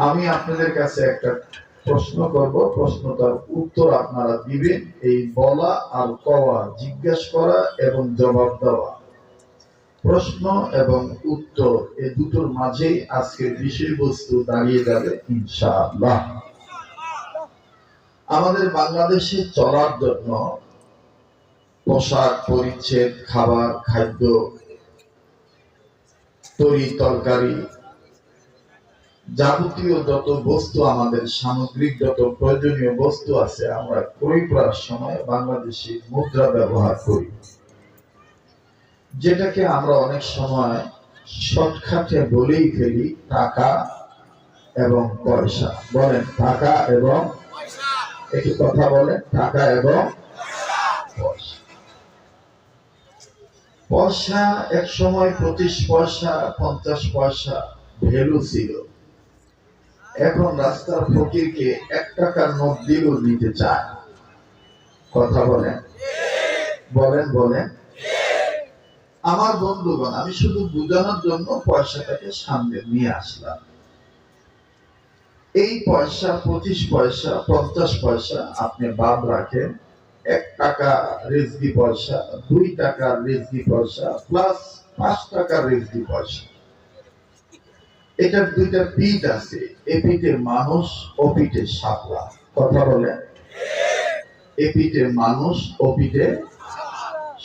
আমি আপনাদের কাছে একটা প্রশ্ন করব, প্রশ্নটার উত্তর আপনারা দিবেন। এই বলা আর কওয়া, জিজ্ঞাসা করা এবং জবাব দেওয়া, প্রশ্ন এবং উত্তর, এই দুটোর মাঝেই আজকের বিষয়বস্তু দাঁড়িয়ে যাবে ইনশাআল্লাহ। আমাদের বাংলাদেশে চলার জন্য পোশাক পরিচ্ছদ, খাবার, খাদ্য, তরি তরকারি, যাবতীয় যত বস্তু, আমাদের সামগ্রিক যত প্রয়োজনীয় বস্তু আছে, আমরা ক্রয় করার সময় বাংলাদেশি মুদ্রা ব্যবহার করি, যেটাকে আমরা অনেক সময় শর্টকাটে বলেই ফেলি টাকা এবং পয়সা। বলেন টাকা এবং, একটু কথা বলেন, টাকা এবং পয়সা। পয়সা এক সময় 25 পয়সা 50 পয়সা ভ্যালু ছিল। এখন রাস্তার ফকিরকে 1 টাকার নোট দিলেও নিতে চায়। কথা বলেন, বলেন বলেন। আমার বন্ধুগণ, আমি শুধু বোঝানোর জন্য পয়সাটাকে সামনে নিয়ে আসলাম। এই পয়সা 25 পয়সা 50 পয়সা আপনি বাদ রাখেন, 1 টাকা রেজকি পয়সা, 2 টাকার রেজকি পয়সা প্লাস 5 টাকার রেজকি পয়সা। এটার দুইটা পিঠ আছে, এ পিঠে মানুষ, ও পিঠে শাপলা। কথা বলেন, এ পিঠে মানুষ, ও পিঠে,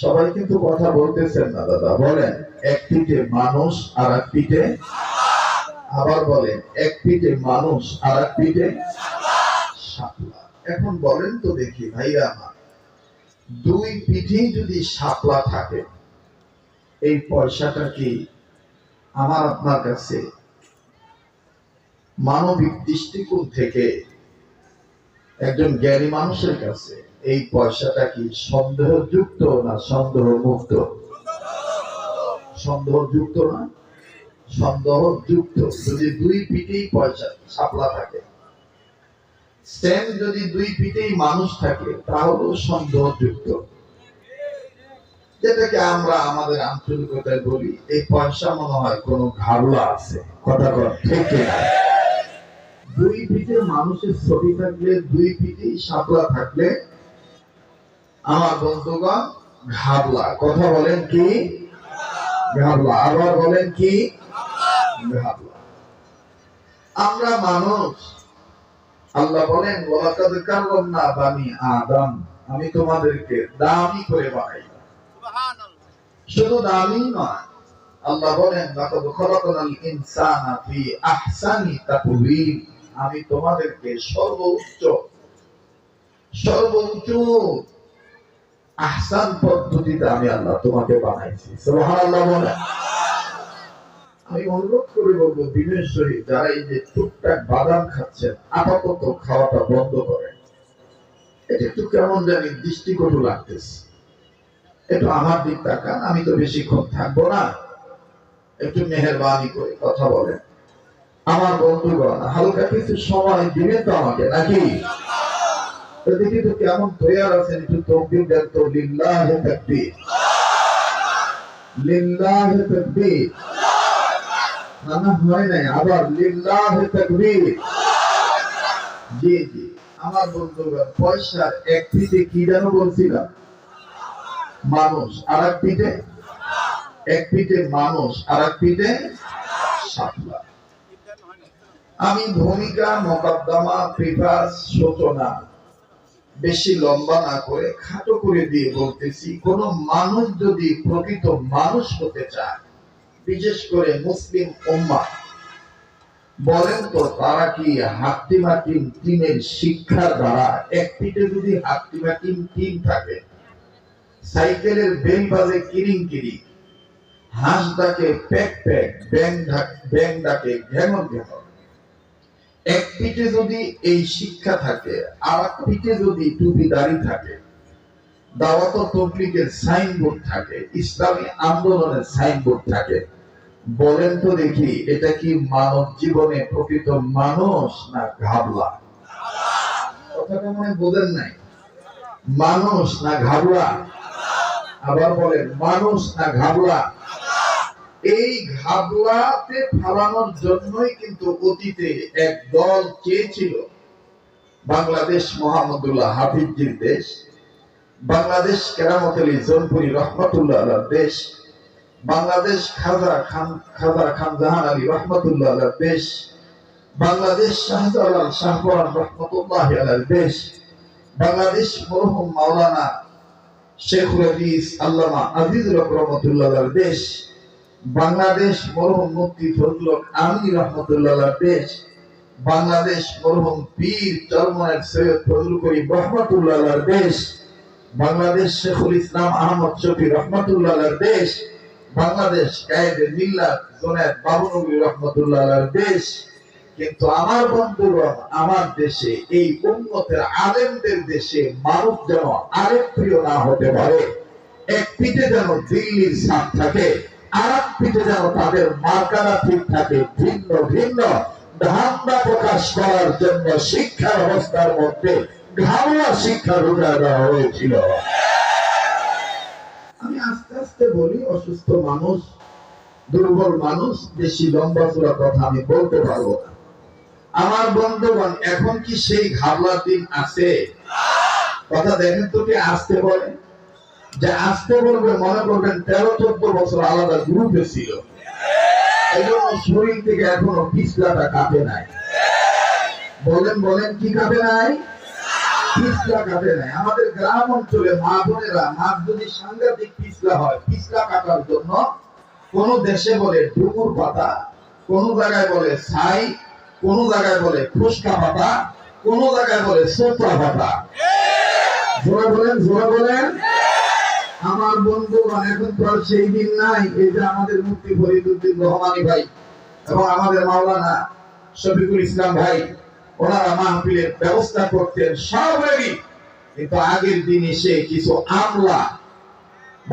সবাই কিন্তু কথা বলতেছেন না দাদা। বলেন, এক পিঠে মানুষ আর এক পিঠে, আবার বলেন, এক পিঠে মানুষ আর এক পিঠে শাপলা। এখন বলেন তো দেখি ভাইরা আমার, দুই পিঠেই যদি শাপলা থাকে, এই পয়সাটা কি আমার আপনার কাছে মানবিক দৃষ্টিকোণ থেকে, একজন জ্ঞানী মানুষের কাছে এই পয়সাটা কি সন্দেহযুক্ত না সন্দেহ মুক্ত? সন্দেহযুক্ত না সন্দেহযুক্ত। যদি দুই পিঠেই পয়সা শাপলা থাকে, সেম যদি দুই পিঠেই মানুষ থাকে, তাহলে সন্দেহযুক্ত। যেটাকে আমরা আমাদের আঞ্চলিকতায় বলি, এই পয়সা মনে হয় কোনো ঘাবলা আছে। কথা কর ঠিক না? দুই পিঠে মানুষের ছবি থাকলে, দুই পিঠেই শাপলা থাকলে, আমার বন্ধুগণ, ঘাবলা। কথা বলেন কি? ঘাবলা। আবার বলেন কি? ঘাবলা। আমরা মানুষ, আল্লাহ বলেন ওয়ালাকাদ কাররামনা বানি আদম, আমি তোমাদেরকে দামি করে বানাইলাম। শুধু দামি নয়, আল্লাহ বলেন লাকাদ খালাকনাল ইনসানা ফি আহসানি তাকওয়িম, আমি তোমাদেরকে সর্বোচ্চ আহসান পদ্ধতিতে আমি আল্লাহ তোমাকে বানাইছি। সুবহানাল্লাহ বলেন। আমি অনুরোধ করে বলবো, বিশেষভাবে যারা এই যে টুকটাক বাদাম খাচ্ছেন, আপাতত খাওয়াটা বন্ধ করেন। এটা একটু কেমন জানি দৃষ্টিকটু লাগতেছে। একটু আমার দিক তাকান, আমি তো বেশিক্ষণ থাকবো না, একটু মেহেরবানি করে কথা বলেন। আমার বন্ধুগণ, হালকা কিছু সময় দিবেন তো আমাকে, নাকি? দেখি তো কেমন তৈয়ার আছেন, একটু তাকবীর দেন তো। লিল্লাহি তাকবীর, লিল্লাহি তাকবীর। না হয় নাই, আবার লিল্লাহি তাকবীর। জি জি। আমার বন্ধুগণ, পয়সার এক পিঠে কি যেন বলছিলাম? মানুষ। আর এক পিঠে, এক পিঠে মানুষ আর এক পিঠে শাপলা। আমি ভূমিকা, মোকদ্দমা, প্রিফাস, সূচনা বেশি লম্বা না করে খাটো করে দিয়ে বলতেছি, কোন মানুষ যদি প্রকৃত মানুষ হতে চায়, বিশেষ করে মুসলিম উম্মাহ, বলেন তো তারা কি হাট্টিমাটিম টিমের শিক্ষার দ্বারা, এক পিঠে যদি হাট্টিমাটিম টিম থাকে, সাইকেলের বেল বাজে কিরিং কিরিং, হাঁস ডাকে প্যাক প্যাক, ব্যাং ডাকে ঘ্যামন ঘ্যামন, এক পিঠে যদি এই শিক্ষা থাকে, আর এক পিঠে যদি টুপি দাড়ি থাকে, দাওয়াত ও তাবলীগের সাইনবোর্ড থাকে, ইসলামী আন্দোলনের সাইনবোর্ড থাকে, বলেন তো দেখি এটা কি মানব জীবনে প্রকৃত মানুষ না ঘাবলা? কথাটা মনে বোঝেন নাই। মানুষ না ঘাবলা? আবার বলেন, মানুষ না ঘাবলা? এই ঘাবলাতে ফালানোর জন্যই কিন্তু অতীতে এক দল চেয়েছিল বাংলাদেশ মোহাম্মদুল্লাহ হাফিজজির দেশ, বাংলাদেশ কেরামত আলী জৌনপুরি রহমতুল্লাহ আলার দেশ, বাংলাদেশ খাজা খান জাহান আলী রহমতুল্লাহ আলার দেশ, বাংলাদেশ শাহজালাল শাহপরান রহমতুল্লাহ আলার দেশ, বাংলাদেশ মরহুম মাওলানা শেখুল হাদিস আল্লামা আজিজুল হক রহমতুল্লাহ আলার দেশ, বাংলাদেশ মরহুম মুফতি ফজলুল হক আমিনী রহমতুল্লাহ আলার দেশ, বাংলাদেশ মরহুম পীর চরমনায়ের সৈয়দ ফজলুল করিম রহমতুল্লাহ আলার দেশ, বাংলাদেশ শেখুল ইসলাম আহমদ শফি রহমতুল্লাহ আলার দেশ, বাংলাদেশ কায়েদে মিল্লাত জুনায়েদ বাবুনগরী রহমতুল্লাহ আলার দেশ। কিন্তু আমার বন্ধুগণ, আমার দেশে এই উম্মতের আলেমদের দেশে মানুষ যেন আরেক প্রিয় না হতে পারে। এক পিঠে যেন দিল্লির ছাপ থাকে, আর এক পিঠে যেন তাদের মার্কারা ঠিক থাকে। ভিন্ন ভিন্ন ধান্দা প্রকাশ করার জন্য শিক্ষা ব্যবস্থার মধ্যে ঘাবলা শিক্ষা ঢুকা দেওয়া হয়েছিল। আমি আস্তে আস্তে বলি, অসুস্থ মানুষ, দুর্বল মানুষ, বেশি লম্বা চূড়া কথা আমি বলতে পারবো না। আমার বন্ধুগণ, এখন কি সেই ঘাবলার দিন আছে? কথা দেখেন তো, কে আসতে বলে? যে আসতে বলবে মনে করবেন 13-14 বছর আলাদা গ্রুপে ছিল, এই জন্য শরীর থেকে এখনো পিছলাটা কাটে নাই। বলেন বলেন, কি কাটে নাই? পিছলা কাটে নাই। আমাদের গ্রাম অঞ্চলে মা বোনেরা মাছ যদি সাংঘাতিক পিছলা হয়, পিছলা কাটার জন্য কোন দেশে বলে ডুমুর পাতা, কোন জায়গায় বলে ছাই, কোন জায়গায় বলে ফুসকা পাতা, কোন জায়গায় বলে সোপড়া পাতা। জোরে বলেন, জোরে বলেন। আমার বন্ধুগণ, এখন তো আর সেই দিন নাই। এই যে আমাদের মুফতি ফরিদউদ্দিন রহমানী ভাই এবং আমাদের মাওলানা শফিকুল ইসলাম ভাই, ওনারা মাহফিলের ব্যবস্থা করতেন সব রেডি। কিন্তু আগের দিন এসে কিছু আমলা,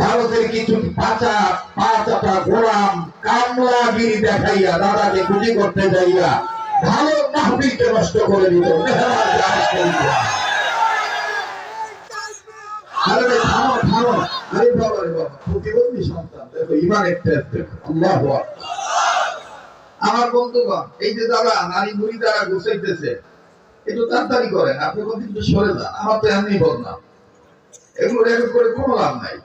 ভারতের কিছু পাঁচাটা গোলাম কামলাগিরি দেখাইয়া দাদাকে খুশি করতে যাইয়া ভালো মাহফিলকে নষ্ট করে দিত। আরে থামো থামো, আরে বাবা রে বাবা, প্রতিবন্ধী সন্তান, দেখো ইমানের টেস্ট দেখো। আল্লাহু আকবার। আমার বন্ধুগণ, এই যে যারা নারী বুড়ি দ্বারা গুছাইতেছে, একটু তাড়াতাড়ি করেন, আপনি কোন একটু সরে যান। আমার তো এমনি বদনাম, এগুলো রেকর্ড করে কোনো লাভ নাই।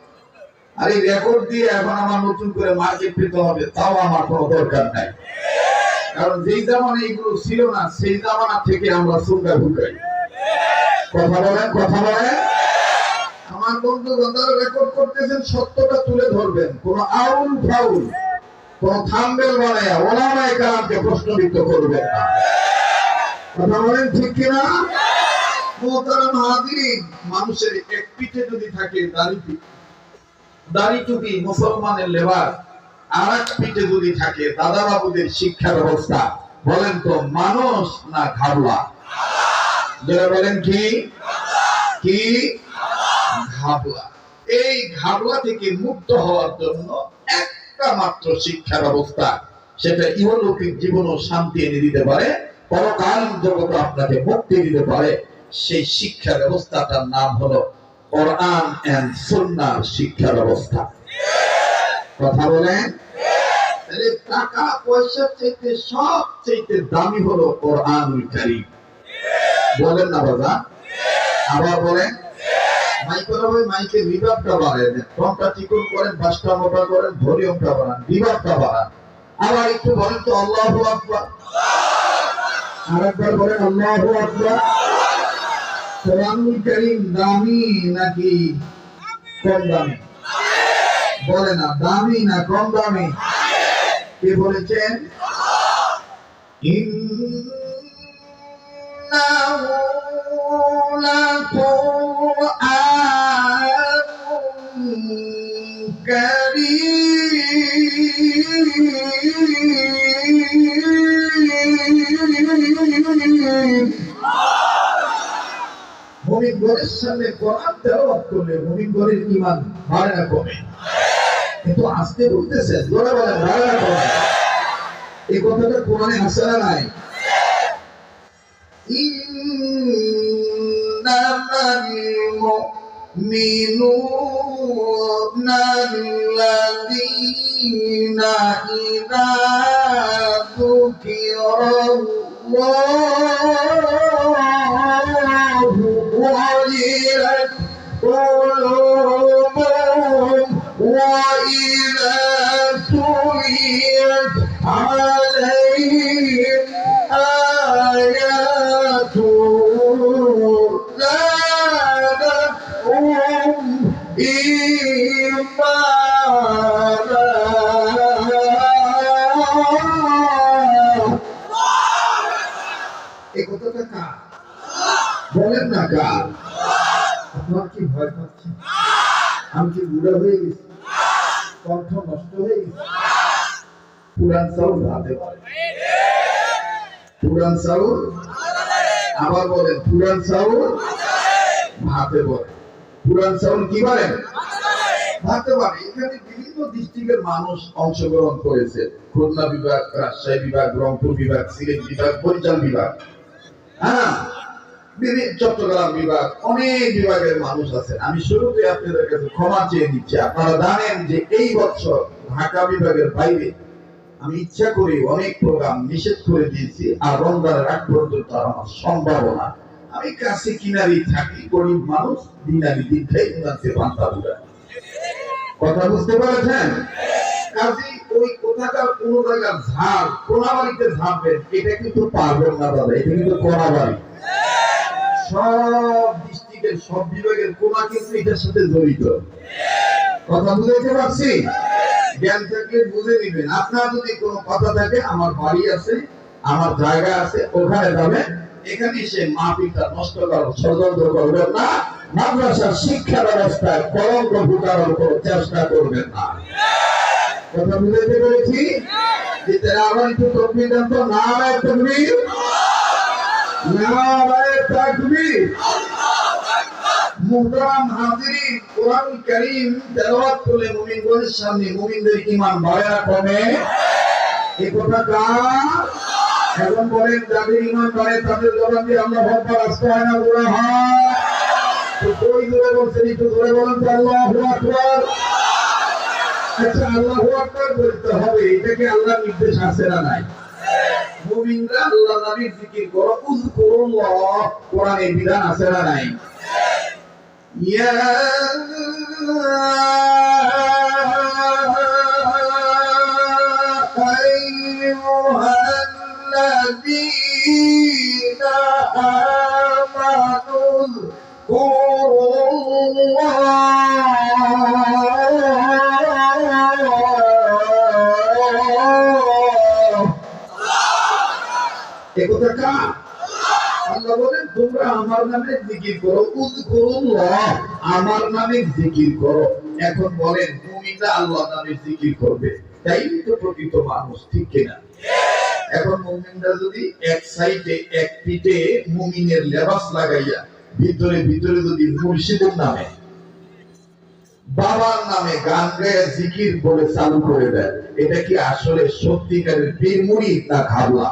আর এই রেকর্ড দিয়ে এখন আমার নতুন করে মার্কেট পেতে হবে, তাও আমার কোনো দরকার নাই। কারণ যেই জামানা এইগুলো ছিল না, সেই জামানা থেকে আমরা সুন্দর ঢুকাই। কথা বলেন, কথা বলেন। আমার বন্ধুগণ, যারা রেকর্ড করতেছেন, সত্যটা তুলে ধরবেন, কোন আউল ফাউল, কোন থাম্বনেল বানায়া ওলামায়ে কেরামকে প্রশ্নবিদ্ধ করবেন না। কথা বলেন, ঠিক কিনা? মুহতারাম হাজিরিন, মানুষের এক পিঠে যদি থাকে দাড়ি টুপি মুসলমানের লেবাস, আর এক পিঠে যদি থাকে দাদা বাবুদের শিক্ষা ব্যবস্থা, বলেন তো মানুষ না ঘাবলা? যারা বলেন কি কি ঘাবলা। এই ঘাবলা থেকে মুক্ত হওয়ার জন্য একটা মাত্র শিক্ষা ব্যবস্থা, সেটা ইহলৌকিক জীবনও শান্তি এনে দিতে পারে, পরকাল জগৎ আপনাকে মুক্তি দিতে পারে। সেই শিক্ষা ব্যবস্থাটার নাম হলো কোরআন এন্ড সুন্নাহর শিক্ষা ব্যবস্থা। কথা বলেন। তাহলে টাকা পয়সার চাইতে সবচেয়ে দামি হলো কোরআনুল কারীম। বলেন না বাবা? আবার বলেন। মাইকে রিভার্বটা বাড়ান, টনটা চিকন করেন, বাসটা মোটা করেন, ভলিউমটা বাড়ান, রিভার্বটা বাড়ান। আবার একটু বলেন তো আল্লাহু আকবার। আরেকবার বলেন আল্লাহু আকবার। কোরআনুল কারীম দামি নাকি কম দামি? বলে না, দামি না কম দামি? কে বলেছেন? ইন্নাহু লাকুরআনুন কারীম। মুমিন ঘরের সামনে কোরআন তেলাওয়াত করলে মুমিন ঘরের ঈমান বাড়ে না কমে? কিন্তু আজকে বলতেছে, জোরে বলেন, বাড়ে না কমে? এই কথাটা কোরআনে আছে না নাই? ইন্নামাল মুমিনুনা আল্লাযীনা الذين إذا ذكر الله وجلت قلوبهم وإذا تليت عليهم آياته زادتهم إيمانا এই কথাটা কার বলেন না কার আপনার কি ভয় পাচ্ছে আমি কি বুড়া হয়ে গেছি কণ্ঠ নষ্ট হয়ে গেছে পুরান চাউল ভাতে পারে পুরান চাউল আবার বলেন পুরান চাউল ভাতে পারে পুরান চাউল কি বলেন ভাতে পারে এখানে বিভিন্ন ডিস্ট্রিক্টের মানুষ অংশগ্রহণ করেছে খুলনা বিভাগ রাজশাহী বিভাগ রংপুর বিভাগ সিলেট বিভাগ বরিশাল বিভাগ চট্টগ্রাম বিভাগ অনেক বিভাগের মানুষ আছেন আমি শুরুতে আপনাদের কাছে ক্ষমা চেয়ে নিচ্ছি আপনারা জানেন যে এই বছর ঢাকা বিভাগের বাইরে আমি ইচ্ছা করে অনেক প্রোগ্রাম নিষেধ করে দিয়েছি আর রমজানের আগ পর্যন্ত আমার সম্ভাবনা আমি কাছে কিনারি থাকি গরিব মানুষ দিনারি দিন খাই উনাতে বান্তা বুড়া কথা বুঝতে পারছেন কাজী ওই কোথাকার কোন জায়গার ঝাড় কোনাবাড়িতে ঝাড়বেন এটা কিন্তু পারবেন না দাদা এটা কিন্তু কোনাবাড়ি সব ডিস্ট্রিক্টের সব বিভাগের কোনা কিন্তু এটার সাথে জড়িত কথা বুঝতে পারছি জ্ঞান থাকলে বুঝে নিবেন আপনার যদি কোনো কথা থাকে আমার বাড়ি আছে আমার জায়গা আছে ওখানে যাবেন এখানে এসে মাহফিলটা নষ্ট করার ষড়যন্ত্র করবেন না মাদ্রাসার শিক্ষা ব্যবস্থায় কলঙ্ক ঢুকানোর কোনো চেষ্টা করবেন না কথা বুঝতে পেরেছি যে তারা আবার একটু তকবীর দেন তো নারায়ে তাকবীর নারায়ে তাকবীর মুহতারাম হাজিরিন কোরআন কারীম তেলাওয়াত করলে মুমিনদের সামনে মুমিনদের ঈমান বাড়ে না কমে এই কথা কার এখন বলেন যাদের ঈমান বাড়ে তাদের জবান দিয়ে আল্লাহু আকবার আস্তাগফিরুল্লাহ বলা হয় তো কই জোরে বলছেন একটু জোরে বলেন তো আল্লাহু আকবার আচ্ছা আল্লাহু আকবার বলতে হবে এটা কি আল্লাহর নির্দেশ আছে না নাই মুমিনরা আল্লাহ নবীর জিকির করো উযকুরুল্লাহ কোরআনে বিধান আছে না নাই ইয়া আইয়ুহাল্লাযীনা আমানু আল্লাহ বলেন তোমরা আমার নামে জিকির করো উযকুরুল্লাহ আমার নামে জিকির করো এখন বলেন মুমিনরা আল্লাহর নামে জিকির করবে তাই তো প্রকৃত মানুষ ঠিক কিনা এখন মুমিনরা যদি এক সাইডে এক পিঠে মুমিনের লেবাস লাগাইয়া ভিতরে ভিতরে যদি মুর্শিদের নামে বাবার নামে গান গায়ে জিকির বলে চালু করে দেয় এটা কি আসলে সত্যিকারের পীর মুরিদ না ঘাবলা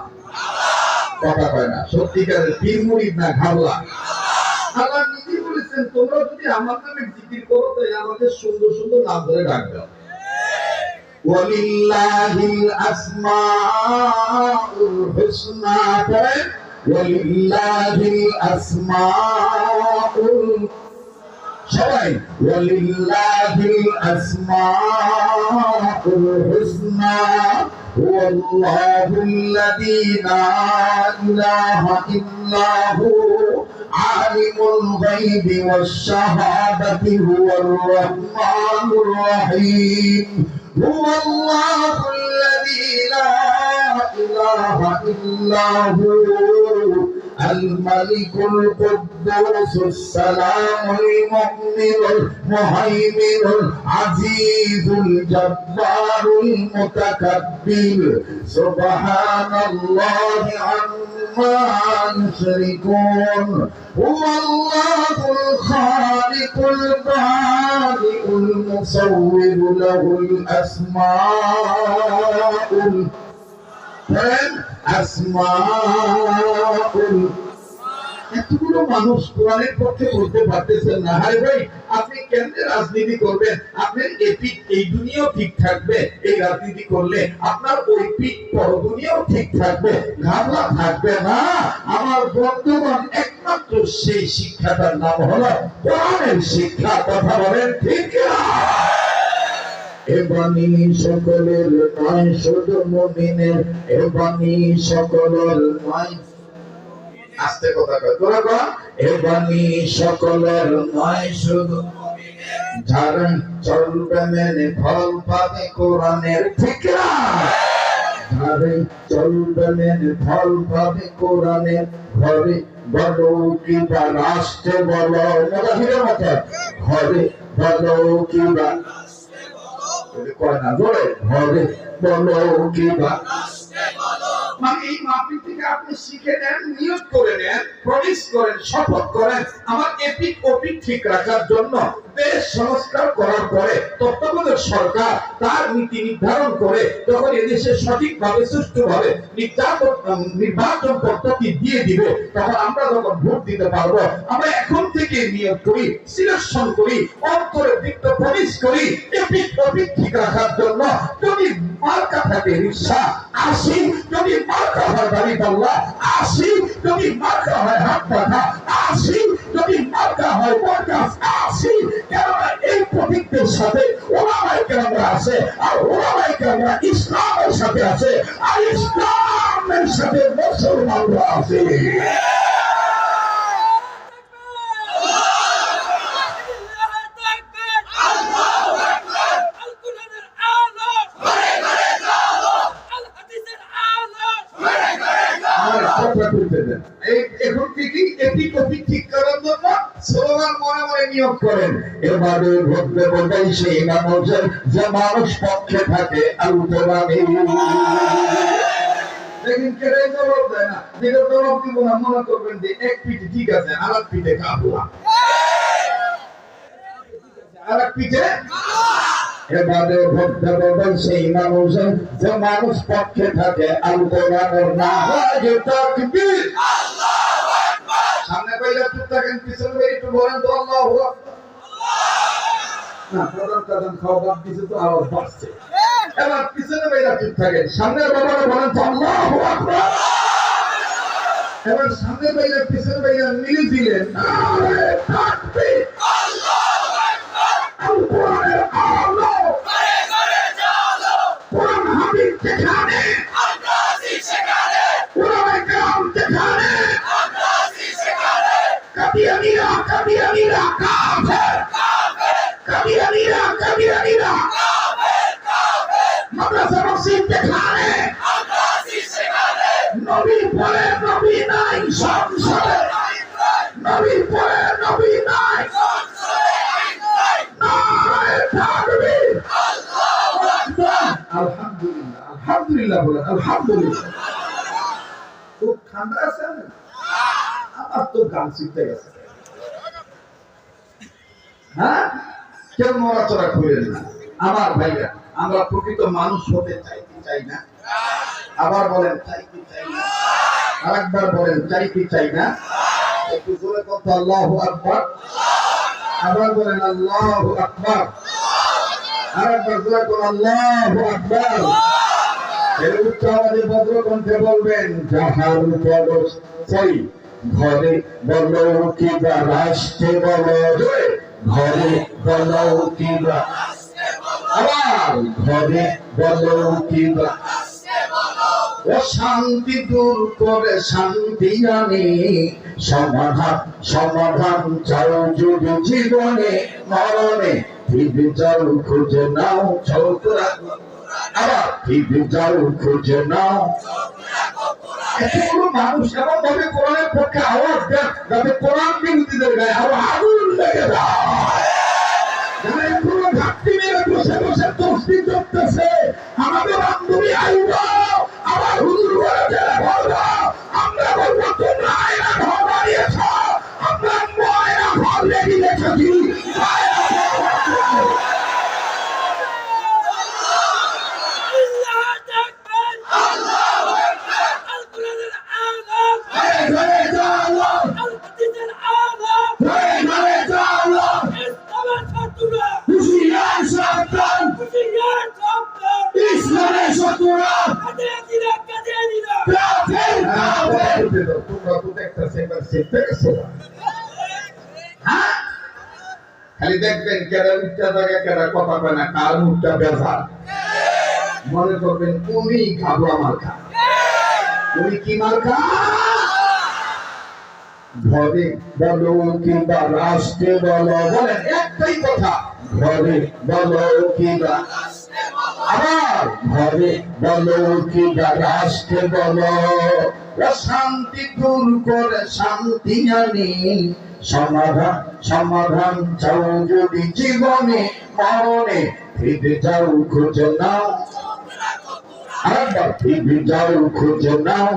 কথা কয় না সত্যিকারের পীর মুরিদ না ঘাবলা আল্লাহ নিজে বলেছেন তোমরা যদি আমার নামে জিকির করো তাই আমাদের সুন্দর সুন্দর নাম ধরে ডাক দাও ওয়ালিল্লাহিল আসমাউল হুসনা ওয়ালিল্লাহিল আসমাউল সবাই ওয়ালিল্লাহিল আসমাউল হুসনা ওয়াল্লাহুল্লাযী লা ইলাহা ইল্লা হু আলিমুল গায়বি ওয়াশ শাহাদাতি হুয়ার রাহমানুর রহিম হুয়াল্লাহুল্লাযী লা ইলাহা ইল্লা হু الملك القدوس السلام المؤمن المهيمن العزيز الجبار المتكبر سبحان الله عما يشركون هو الله الخالق البارئ المصور له الأسماء এতগুলো মানুষ কোরআনের পক্ষে বলতে পারতেছেন না, হায় ভাই আপনি কেমনে রাজনীতি করবেন? আপনার এপিক এই দুনিয়াও ঠিক থাকবে এই রাজনীতি করলে, আপনার ওই পিক পর দুনিয়াও ঠিক থাকবে, ঘাবলা থাকবে না। আমার বন্ধুগণ, একমাত্র সেই শিক্ষাটার নাম হলো কোরআনের শিক্ষা। কথা বলেন ঠিক না? এ বাণী সকলের নয় শুধু মুমিনের, এ বাণী সকলের নয়, আস্তে কথা কয়, তোরা কর, এ বাণী সকলের নয় শুধু মুমিনের, যারা চলবে মেনে ফল পাবে কোরআনের। ঠিক না? যারা চলবে মেনে ফল পাবে কোরআনের, ঘরে বলো কিংবা রাষ্ট্রে বলো, মুজাহিদের মতো, ঘরে বলো কিংবা কয় না, জোরে ঘরে বলো কিংবা মানে এই মাহফিল থেকে আপনি শিখে নেন, নিয়ত করে নেন, প্রমিস করেন, শপথ করেন আমার এপিক ওপিক ঠিক রাখার জন্য। দেশ সংস্কার করার পরে তত্ত্বাবধায়ক সরকার তার নীতি নির্ধারণ করে যখন এদেশে সঠিকভাবে সুষ্ঠুভাবে নির্বাচন পদ্ধতি দিয়ে দিবে, তখন আমরা যখন ভোট দিতে পারবো, আমরা এখন থেকে নিয়োগ করি, সিলেকশন করি, অন্তরে দিকটা প্রমিস করি এপিক ওপিক ঠিক রাখার জন্য। যদি মার্কা থাকে রিক্সা, আসি, যদি মার্কা হয় বাড়ি পাল্লা, আসি, যদি মার্কা হয় হাত পাখা, আসি, যদি মার্কা হয় বরগাছ, আসি। কেননা এই প্রতীকদের সাথে ওলামায়ে কেরামরা আছে, আর ওলামায়ে কেরামরা ইসলামের সাথে আছে, আর ইসলামের সাথে মুসলমানরা আছে। এখন থেকেই এপিক ওপিক ঠিক করার জন্য স্লোগান মনে মনে নিয়োগ করেন। এবারে ভোট দেব সেই মানুষের যে মানুষ পক্ষে থাকে আলোচনামে। দেখেন কেড়ে জবাব দেয় না, যেটা জবাব দিব না মনে করবেন যে এক পিঠে ঠিক আছে আর এক পিঠে কাবুয়া, আর এক পিঠে। এবারে ভোট দেব সেই মানুষের যে মানুষ পক্ষে থাকে আলোচনার না হয় তাকবীর। সামনে বাইরে চুপ থাকেন, পিছনে বাইরে একটু বলেন তো আল্লাহু আকবার। না প্রধান প্রধান খাওয়া বাদ দিছে তো আওয়াজ বাড়ছে। এবার পিছনে বাইরে চুপ থাকেন, সামনের বাবারা বলেন তো আল্লাহু আকবার। এবার সামনে বাইরে পিছনে বাইরে মিলে দিলেন নারে তাকবীর, আল্লাহু আকবার। কোরআনের আলো ঘরে ঘরে জ্বালো, কোরআন হাবিব যেখানে আমরা আছি সেখানে, কোরআনে কালাম যেখানে আমরা আছি সেখানে। কাদিয়ানীরা কাদিয়ানীরা কাফের কাফের, কাদিয়ানীরা কাদিয়ানীরা কাফের কাফের। মাদ্রাসা মসজিদ যেখানে আমরা আছি সেখানে। নবী পরে নবী নাই সংসারে, নবী পরে নবী নাই সংসারে, নারে তাকবীর, আল্লাহু আকবার। আলহামদুলিল্লাহ, আলহামদুলিল্লাহ বলেন আলহামদুলিল্লাহ। খুব ঠান্ডা আছে, আমার তো গান শিখতে গেছে। হ্যাঁ, কেউ নড়াচড়া করেন না আমার ভাইরা। আমরা প্রকৃত মানুষ হতে চাইতে চাই না? আবার বলেন চাইতে চাই না? আরেকবার বলেন চাইতে চাই না? একটু জোরে কথা আল্লাহু আকবার। আবার বলেন আল্লাহু আকবার। আরেকবার জোরে কথা আল্লাহু আকবার। এর উচ্চ আওয়াজে ভদ্র কণ্ঠে বলবেন যাহার পরশ চাই, ঘরে বলো কিবা রাষ্ট্রে বলো, ঘরে বলো কিবা, আবার ঘরে বলো কিবা, অশান্তি দূর করে শান্তি আনে, সমাধান সমাধান চাও যদি জীবনে মরণে, ঠিক যাও খুঁজে নাও চোখ রাখো, আবার ঠিক যাও খুঁজে নাও। এতগুলো মানুষ এমন ভাবে কোরআনের পক্ষে আওয়াজ দেন যাতে কোরআন বিরোধীদের গায়ে আরো আগুন লেগে যায়। যারা এখনো ঘাটতি মেরে বসে বসে তসবি করতেছে, আমাদের বান্ধবী আইব আবার হুজুর বলে জেলে বলবো, আমরা বলবো তোমরা আয়না ঘর বানিয়েছ, আমরা ময়না ঘর লেগে রেখেছি। উঠে দাও, তোমরা তো দেখতেছে এবার শিখতে গেছো। হ্যাঁ, খালি দেখবেন কেডা উঠতে থাকে কেডা কথা কয় না, কার মুখটা বেজার। মনে করবেন উনি খাবলা মার্কা। উনি কি মার্কা? ঘরে বলো কিংবা রাষ্ট্রে বলো, বলেন একটাই কথা, ঘরে বলো কিংবা আবার ঘরে বলো কিংবা রাষ্ট্রে বলো, অশান্তি দূর করে শান্তি আনি। সমাধান সমাধান চাও যদি জীবনে মরণে, ফিরে যাও খুঁজে নাও, আবার ফিরে যাও খুঁজে নাও।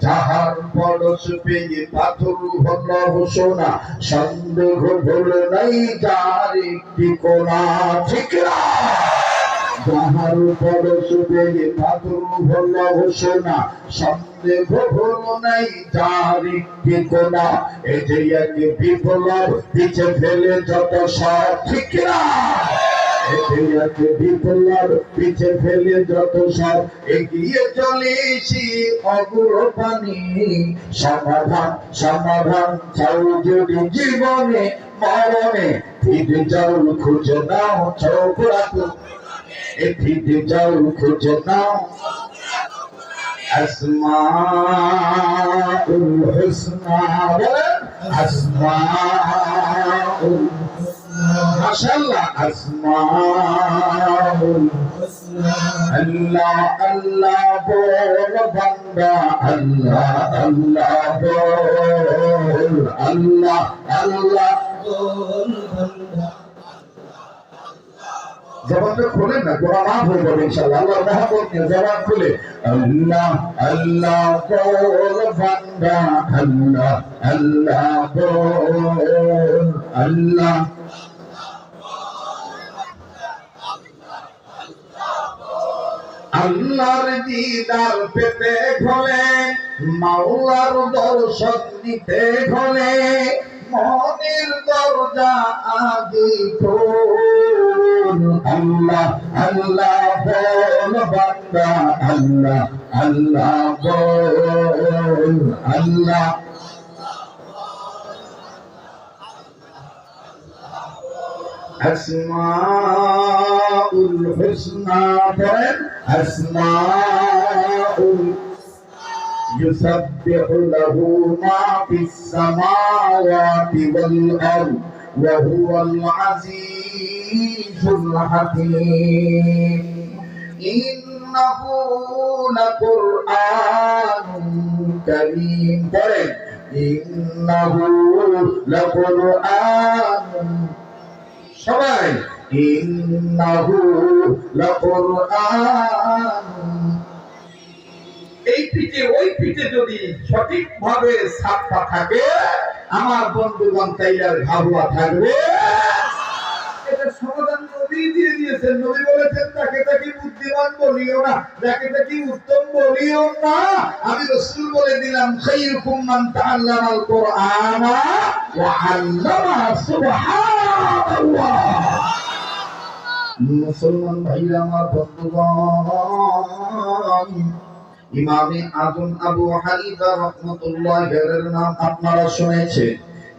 যাহার পরশ পেয়ে পাথর হলো সোনা, সন্দেহ হলো নাই যার একটি কোনা। ঠিক না? যাহার পরশ পেয়ে পাথর হলো সোনা, সন্দেহ হলো নাই যার একটি কোনা। এই যে এক বিপ্লব পিছে ফেলে যত সব। ঠিক না? বিপ্লব পিছে ফেলে যত সব, এগিয়ে চলেছি অগ্রপানি। সমাধান সমাধান চাও যদি জীবনে মরণে, ফিরে যাও খুঁজে নাও চোখ রাখো, ফিরে যাও খুঁজে নাও। আসমাউল হুসনা, আসমাউল মাশাআল্লাহ, আসমাউল হুসনা। আল্লাহ আল্লাহ বল বান্দা, আল্লাহ আল্লাহ বল, আল্লাহ আল্লাহ বল বান্দা। জবানটা খুলে না, গোড়া মাফ হয়ে যাবে ইনশাআল্লাহ। আল্লাহ মহব্বত নিয়ে জবান খুলে আল্লাহ আল্লাহ বল বান্দা, আল্লাহ আল্লাহ বল, আল্লাহ আল্লাহর দিদার পেতে হলে, মাওলার দর্শন নিতে হলে, মনের দরজা আগে খোল। আল্লাহ আল্লাহ বল বান্দা, আল্লাহ আল্লাহ বল, আল্লাহ আসমাউল হুসনা, বলেন আসমাউল ইউসাব্বিহু লাহু মা ফিস সামাওয়াতি ওয়াল আরদ ওয়া হুয়াল আজিজুল হাকীম। ইন্নাহু লাকুরআনুন কারীম, বলেন ইন্নাহু লাকুরআনুন, সবাই ইন্নাহু লাকুরআন। এই পিঠে ওই পিঠে যদি সঠিকভাবে ছাপটা থাকে, আমার বন্ধুগণ তাইয়ার ঘাবুয়া থাকবে। এটা সমাধান নবী দিয়ে দিয়েছেন। নবী বলেছেন তাকে তাকে বুদ্ধিমান বলিও না, যাকে তাকে উত্তম বলিও না। আমি রাসূল বলে দিলাম খায়রুকুম মান তাআল্লামাল কুরআনা ওয়া আল্লামা। সুবহানাল্লাহ। মুসলমান ভাইরা আমার, বন্ধুগণ, ইমামে আযম আবু হানিফা রাহমাতুল্লাহি আলাইহির নাম আপনারা শুনেছেন।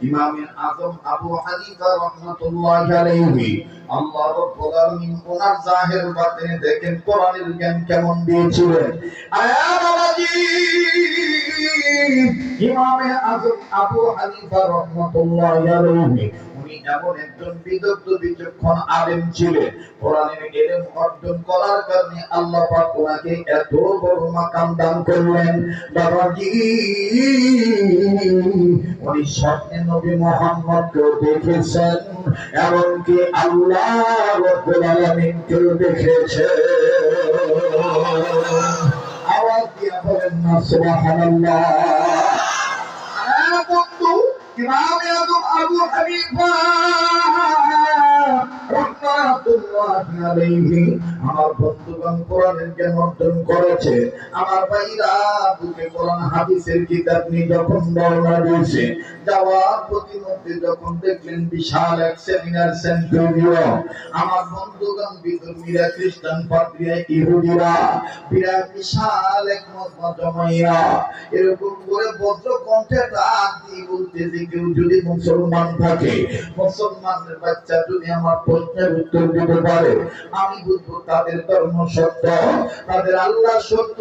ইমামে আযম আবু হানিফা রাহমাতুল্লাহি আলাইহি, আল্লাহ রাব্বুল আলামিন ওনার জাহির বাতিন দেখেন কোরআনের জ্ঞান কেমন দিয়েছিলেন। আয়া বাবাজি, ইমামে আযম আবু হানিফা রাহমাতুল্লাহি আলাইহি উনি এমন একজন বিদগ্ধ বিচক্ষণ আলেম ছিলেন। কোরআনের ইলম অর্জন করার কারণে আল্লাহ পাক ওনাকে এত বড় মাকাম দান করলেন। বাবাজি, উনি স্বপ্নে নবী মুহাম্মদকে দেখেছেন, এমনকি আল্লাহ রাব্বুল আলামিনকে দেখেছেন। আওয়াজ দিয়ে বলেন না সুবহানাল্লাহ। বন্ধু, ইমাম আযম আবু হানিফা রাহমাতুল্লাহি আলাইহি আমার বন্ধুগণ কোরআনের জ্ঞান অর্জন করেছে। আমার ভাইরা বুকে কোরআন হাদিসের কিতাব নিয়ে যখন বর্ণনা দিয়েছে, যাওয়ার প্রতিমধ্যে যখন দেখলেন বিশাল এক সেমিনার সেন্টারিও, আমার বন্ধুগণ বিধর্মীরা, খ্রিস্টান পাদ্রীরা, ইহুদিরা বিরাট বিশাল এক মজমা জমাইয়া এরকম করে বজ্র কণ্ঠে ডাক দিয়ে বলতেছে, কেউ যদি মুসলমান থাকে, মুসলমানের বাচ্চা যদি আমার প্রশ্নের উত্তর দিতে পারে, আমি বুঝবো তাদের ধর্ম সত্য, তাদের আল্লাহ সত্য।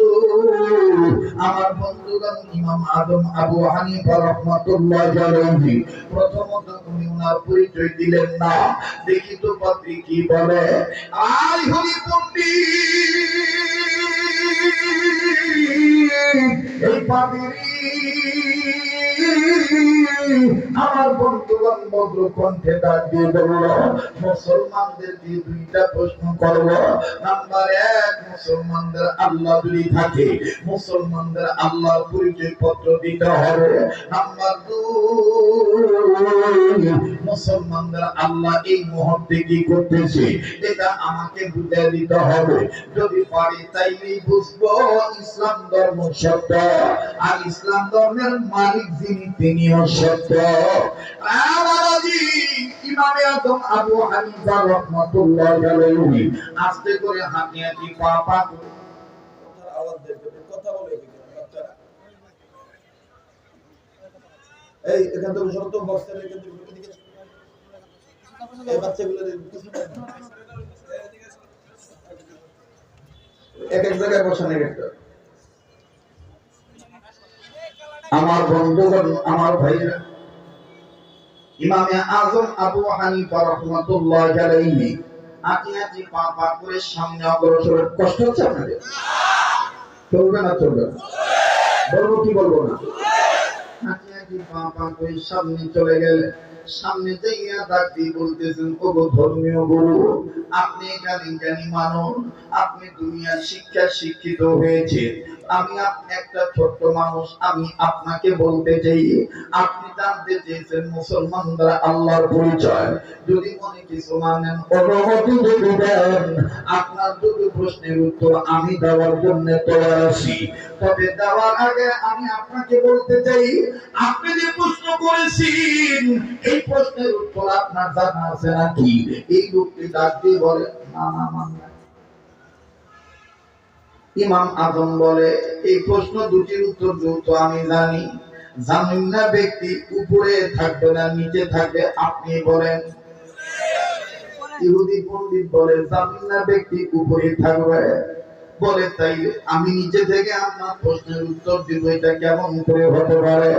আমার বন্ধুগণ ইমাম আযম আবু হানিফা রাহমাতুল্লাহি আলাইহি প্রথমত উনি ওনার পরিচয় দিলেন না। দেখি তো পাত্রী কি বলে। আই হরি পণ্ডিত, এই পাদ্রী আমার বন্ধুগণ বজ্র কণ্ঠে ডাক দিয়ে বলল, মুসলমানদের দিয়ে দুইটা প্রশ্ন করব। নাম্বার এক, মুসলমানদের আল্লাহ যদি থাকে, মুসলমানদের আল্লাহর পরিচয় পত্র দিতে হবে। নাম্বার দুই, মুসলমানদের আল্লাহ এই মুহূর্তে কি করতেছে এটা আমাকে বুঝিয়ে দিতে হবে। যদি পারি তাইলেই বুঝবো ইসলাম ধর্ম সত্য, আর ইসলাম ধর্মের মালিক যিনি তিনিও সত্য। ইমাম আযম আবু হানিফা রাহমাতুল্লাহি আলাইহি আস্তে করে হাঁটি হাঁটি পা পা করে আওয়াজ দেবে, কথা বলে বাচ্চারা, এই এখান থেকে শর্ত বক্সের এখান থেকে এদিকে এই বাচ্চাগুলো এক এক জায়গায় বসানো গেছে। আমার বন্ধুগণ, আমার ভাইরা, ইমাম আযম আবু হানিফা রাহমাতুল্লাহি আলাইহি আটি আটি পা পা করে সামনে অগ্রসর। কষ্ট হচ্ছে আপনাদের? চলবে না? চলবে না? বলবো কি বলবো না? আটি আটি পা পা করে সামনে চলে গেলে, সামনে যাইয়া ডাক দিয়ে বলতেছেন, ওগো ধর্মীয় গুরু, আপনি এখানে জ্ঞানী মানুষ, আপনি দুনিয়ার শিক্ষা শিক্ষিত হয়েছেন, আমি একটা ছোট্ট মানুষ, আমি আপনাকে বলতে চাই, আপনি জানতে চেয়েছেন মুসলমানরা আল্লাহর পরিচয়, যদি মনে কিছু মানেন অনুমতি যদি দেন, আপনার দুটো প্রশ্নের উত্তর আমি দেওয়ার জন্য তৈরি আছি। তবে দেওয়ার আগে আমি আপনাকে বলতে চাই, আপনি যে প্রশ্ন করেছেন এই প্রশ্নের উত্তর আপনার জানা আছে নাকি? এই লোকটি ডাক দিয়ে বলে, না না মানে। ইমাম আযম বলে, এই প্রশ্ন দুটির উত্তর যেহেতু আমি জানি, জানেন না ব্যক্তি উপরে থাকবে না নিচে থাকবে, আপনি বলেন। ইহুদি পণ্ডিত বলে, জানেন না ব্যক্তি উপরে থাকবে। বলে, তাই আমি নিচে থেকে আপনার প্রশ্নের উত্তর দিব, এটা কেমন করে হতে পারে?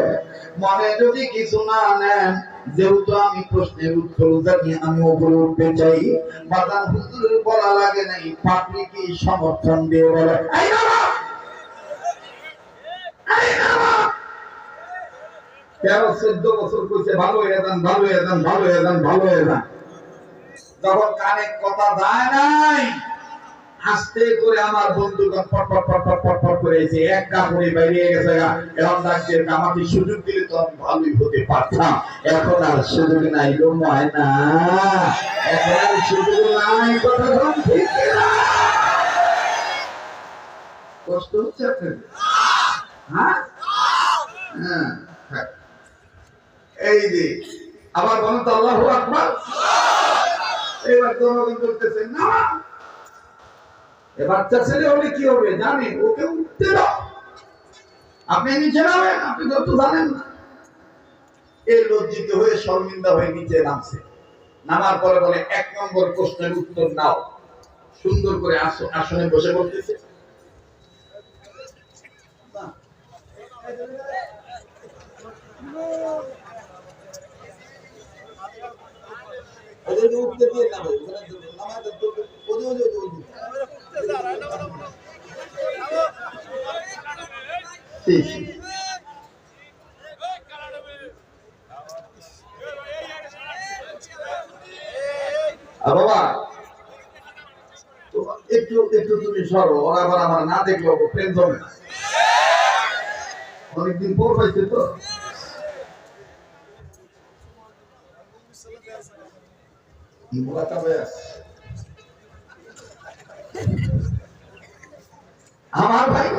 মনে যদি কিছু না নেন, যেহেতু আমি প্রশ্নের উত্তর জানি, আমি উপরে উঠতে চাই। বাদান হুজুরের বলা লাগে নাই, পাপড়ি কি সমর্থন দিয়ে বলে, 13-14 বছর কইছে ভালো হয়ে যান, ভালো হয়ে যান, ভালো হয়ে যান, ভালো হয়ে যান। যখন কানে কথা যায় নাই, আস্তে করে আমার বন্ধুগণ পটপট পটপট পটপট করেছে, এক কাপড়ে বাইরে গেছে। এখন ডাক্তার আমাকে সুযোগ দিলে তো আমি ভালোই হতে পারতাম, এখন আর সুযোগ নাই গো ময়না, এখন আর সুযোগ নাই। কথা বলুন ঠিক না? কষ্ট হচ্ছে আপনাদের? হ্যাঁ হ্যাঁ, এই যে আবার বলেন তো আল্লাহু আকবার। এবার জনগণ করতেছেন না, বাচ্চা ছেলে হলে কি হবে জানে, ওকে উঠতে দাও, আপনি নিচে নামেন, আপনি তো জানেন না। এই লজ্জিত হয়ে শর্মিন্দা হয়ে নিচে নামছে। নামার পরে বলে, 1 নম্বর প্রশ্নের উত্তর নাও। সুন্দর করে আসনে বসে বলতেছে, উঠতে দিয়ে নামে নামাজের বাবা একটু একটু তুমি সরো, ওরা আবার আমার না দেখলেও প্রেম জমে না। অনেকদিন পর পাইছে তো, মুরাকাবে আমার ভাই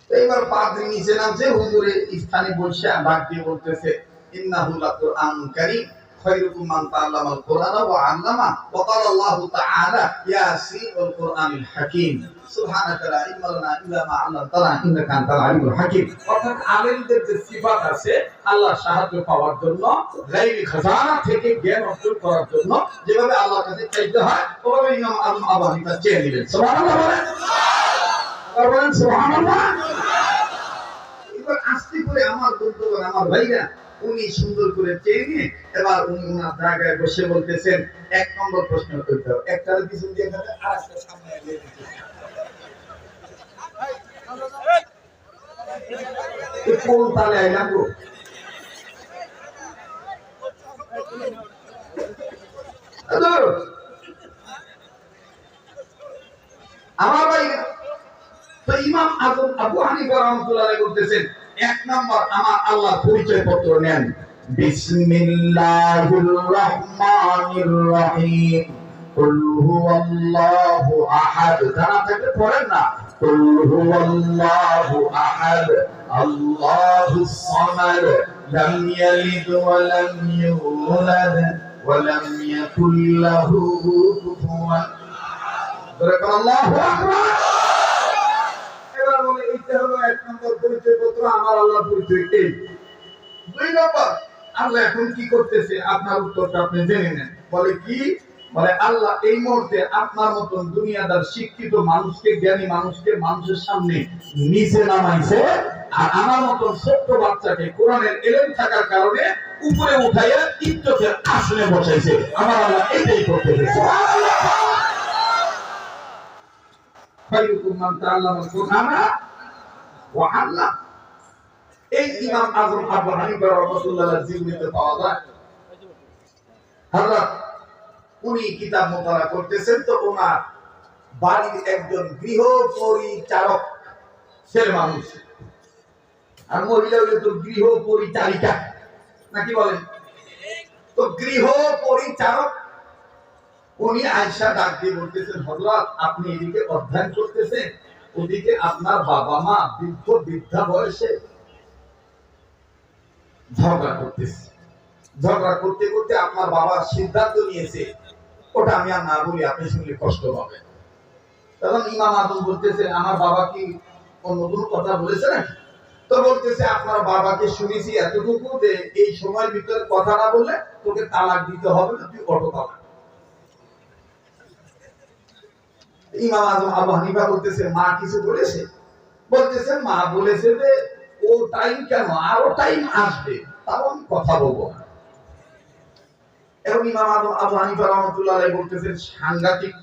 এইবার পাদ্রী নিচে নামছে, হুজুরে স্থানে বসে ডাক দিয়ে বলতেছে ইন্নাহু লাকুরআনুন কারীম খায়রুকুম মান তাআল্লামাল কুরআনা ওয়া আল্লামা ওয়া ক্বালা আল্লাহু তাআলা ইয়াসিনুল কুরআনিল হাকীম সুবহানাকা লা ইলমা লানা ইল্লা মা 'আল্লামতানা ইন্নাকা আনতাল আলিমুল হাকীম। অর্থাৎ আলেমদের যে সিফাত আছে আল্লাহর সাহায্য পাওয়ার জন্য, গায়বী খাজানা থেকে জ্ঞান অর্জন করার জন্য যেভাবে আল্লাহর কাছে চাইতে হয় ওভাবে ইমাম আযম আবু হানিফা চেয়ে নিলেন। সুবহানাল্লাহ বলেন, আবার বলেন সুবহানাল্লাহ। এবার আস্তে করে আমার বন্ধুগণ, আমার ভাইরা, উনি সুন্দর করে চেয়ে নিয়ে এবার উনি ওনার জায়গায় বসে বলতেছেন এক নম্বর প্রশ্ন করতে হবে, একটার পিছন দিয়ে গেলে আর একটা সামনে এগিয়ে দিতে কোন তালে আইলাম গো। আমার ভাইরা, তো ইমাম আযম আবু হানিফা রাহমাতুল্লাহ আলাইহি বলতেছেন এক নাম্বার আমার আল্লাহর পরিচয় পত্র নেন, বিসমিল্লাহির রহমানির রহিম, কুল হুয়াল্লাহু আহাদ। জানা থাকলে পড়েন না, কুল হুয়াল্লাহু আহাদ আল্লাহুস সামাদ লাম ইয়ালিদ ওয়া লাম ইউলাদ ওয়া লাম ইয়াকুল লাহু কুফুয়ান আহাদ। আল্লাহু আকবার। এইটা হলো এক নম্বর পরিচয় পত্র, আমার আল্লাহর পরিচয়। এই দুই নম্বর, আল্লাহ এখন কি করতেছে আপনার উত্তরটা আপনি জেনে নেন। বলে কি? বলে আল্লাহ এই মুহূর্তে আপনার মতন দুনিয়াদার শিক্ষিত মানুষকে, জ্ঞানী মানুষকে মানুষের সামনে নিচে নামাইছে, আর আমার মতন ছোট্ট বাচ্চাকে কোরআনের ইলম থাকার কারণে উপরে উঠাইয়া ইজ্জতের আসনে বসাইছে। আমার আল্লাহ এটাই করতেছে। সুবহানাল্লাহ। খায়রুকুম মান তাআল্লামাল কুরআনা ওয়া আল্লাম। এই ইমাম আযম আবু হানিফা রাহমাতুল্লাহ আলাইহি জীবনীতে পাওয়া যায়। হযরত উনি কিতাব মুতালা করতেছেন, তো ওনার বাড়ির একজন গৃহ পরিচারক ছেলে মানুষ, আর মহিলা হলো তো গৃহ পরিচারিকা, নাকি বলেন? তো গৃহ পরিচারক উনি আয়েশা ডাক দিয়ে বলতেছেন, হযরত আপনি এদিকে অধ্যয়ন করতেছেন, ওদিকে আপনার বাবা মা বৃদ্ধা বয়সে ঝগড়া করতেছে। ঝগড়া করতে করতে আপনার বাবা সিদ্ধান্ত নিয়েছে, ওটা আমি আর না বলি, আপনি শুনলে কষ্ট পাবেন। তখন ইমাম আযম বলতেছে, আমার বাবা কি অন্য কোনো কথা বলেছে নাকি? তো বলতেছে, আপনার বাবাকে শুনেছি এতটুকু যে এই সময়ের ভিতরে কথা না বললে তোকে তালাক দিতে হবে না, তুই অটো তালাক। ইমাম আযম আবু হানিফা বলতেছে, মা কিছু বলেছে? বলতেছে, মা বলেছে যে ও টাইম কেন, আরো টাইম আসবে, তাও আমি কথা বলবো না। এবং ইমাম আযম আবু হানিফা রাহমাতুল্লাহ আলাইহি বলতেছেন, সাংঘাতিক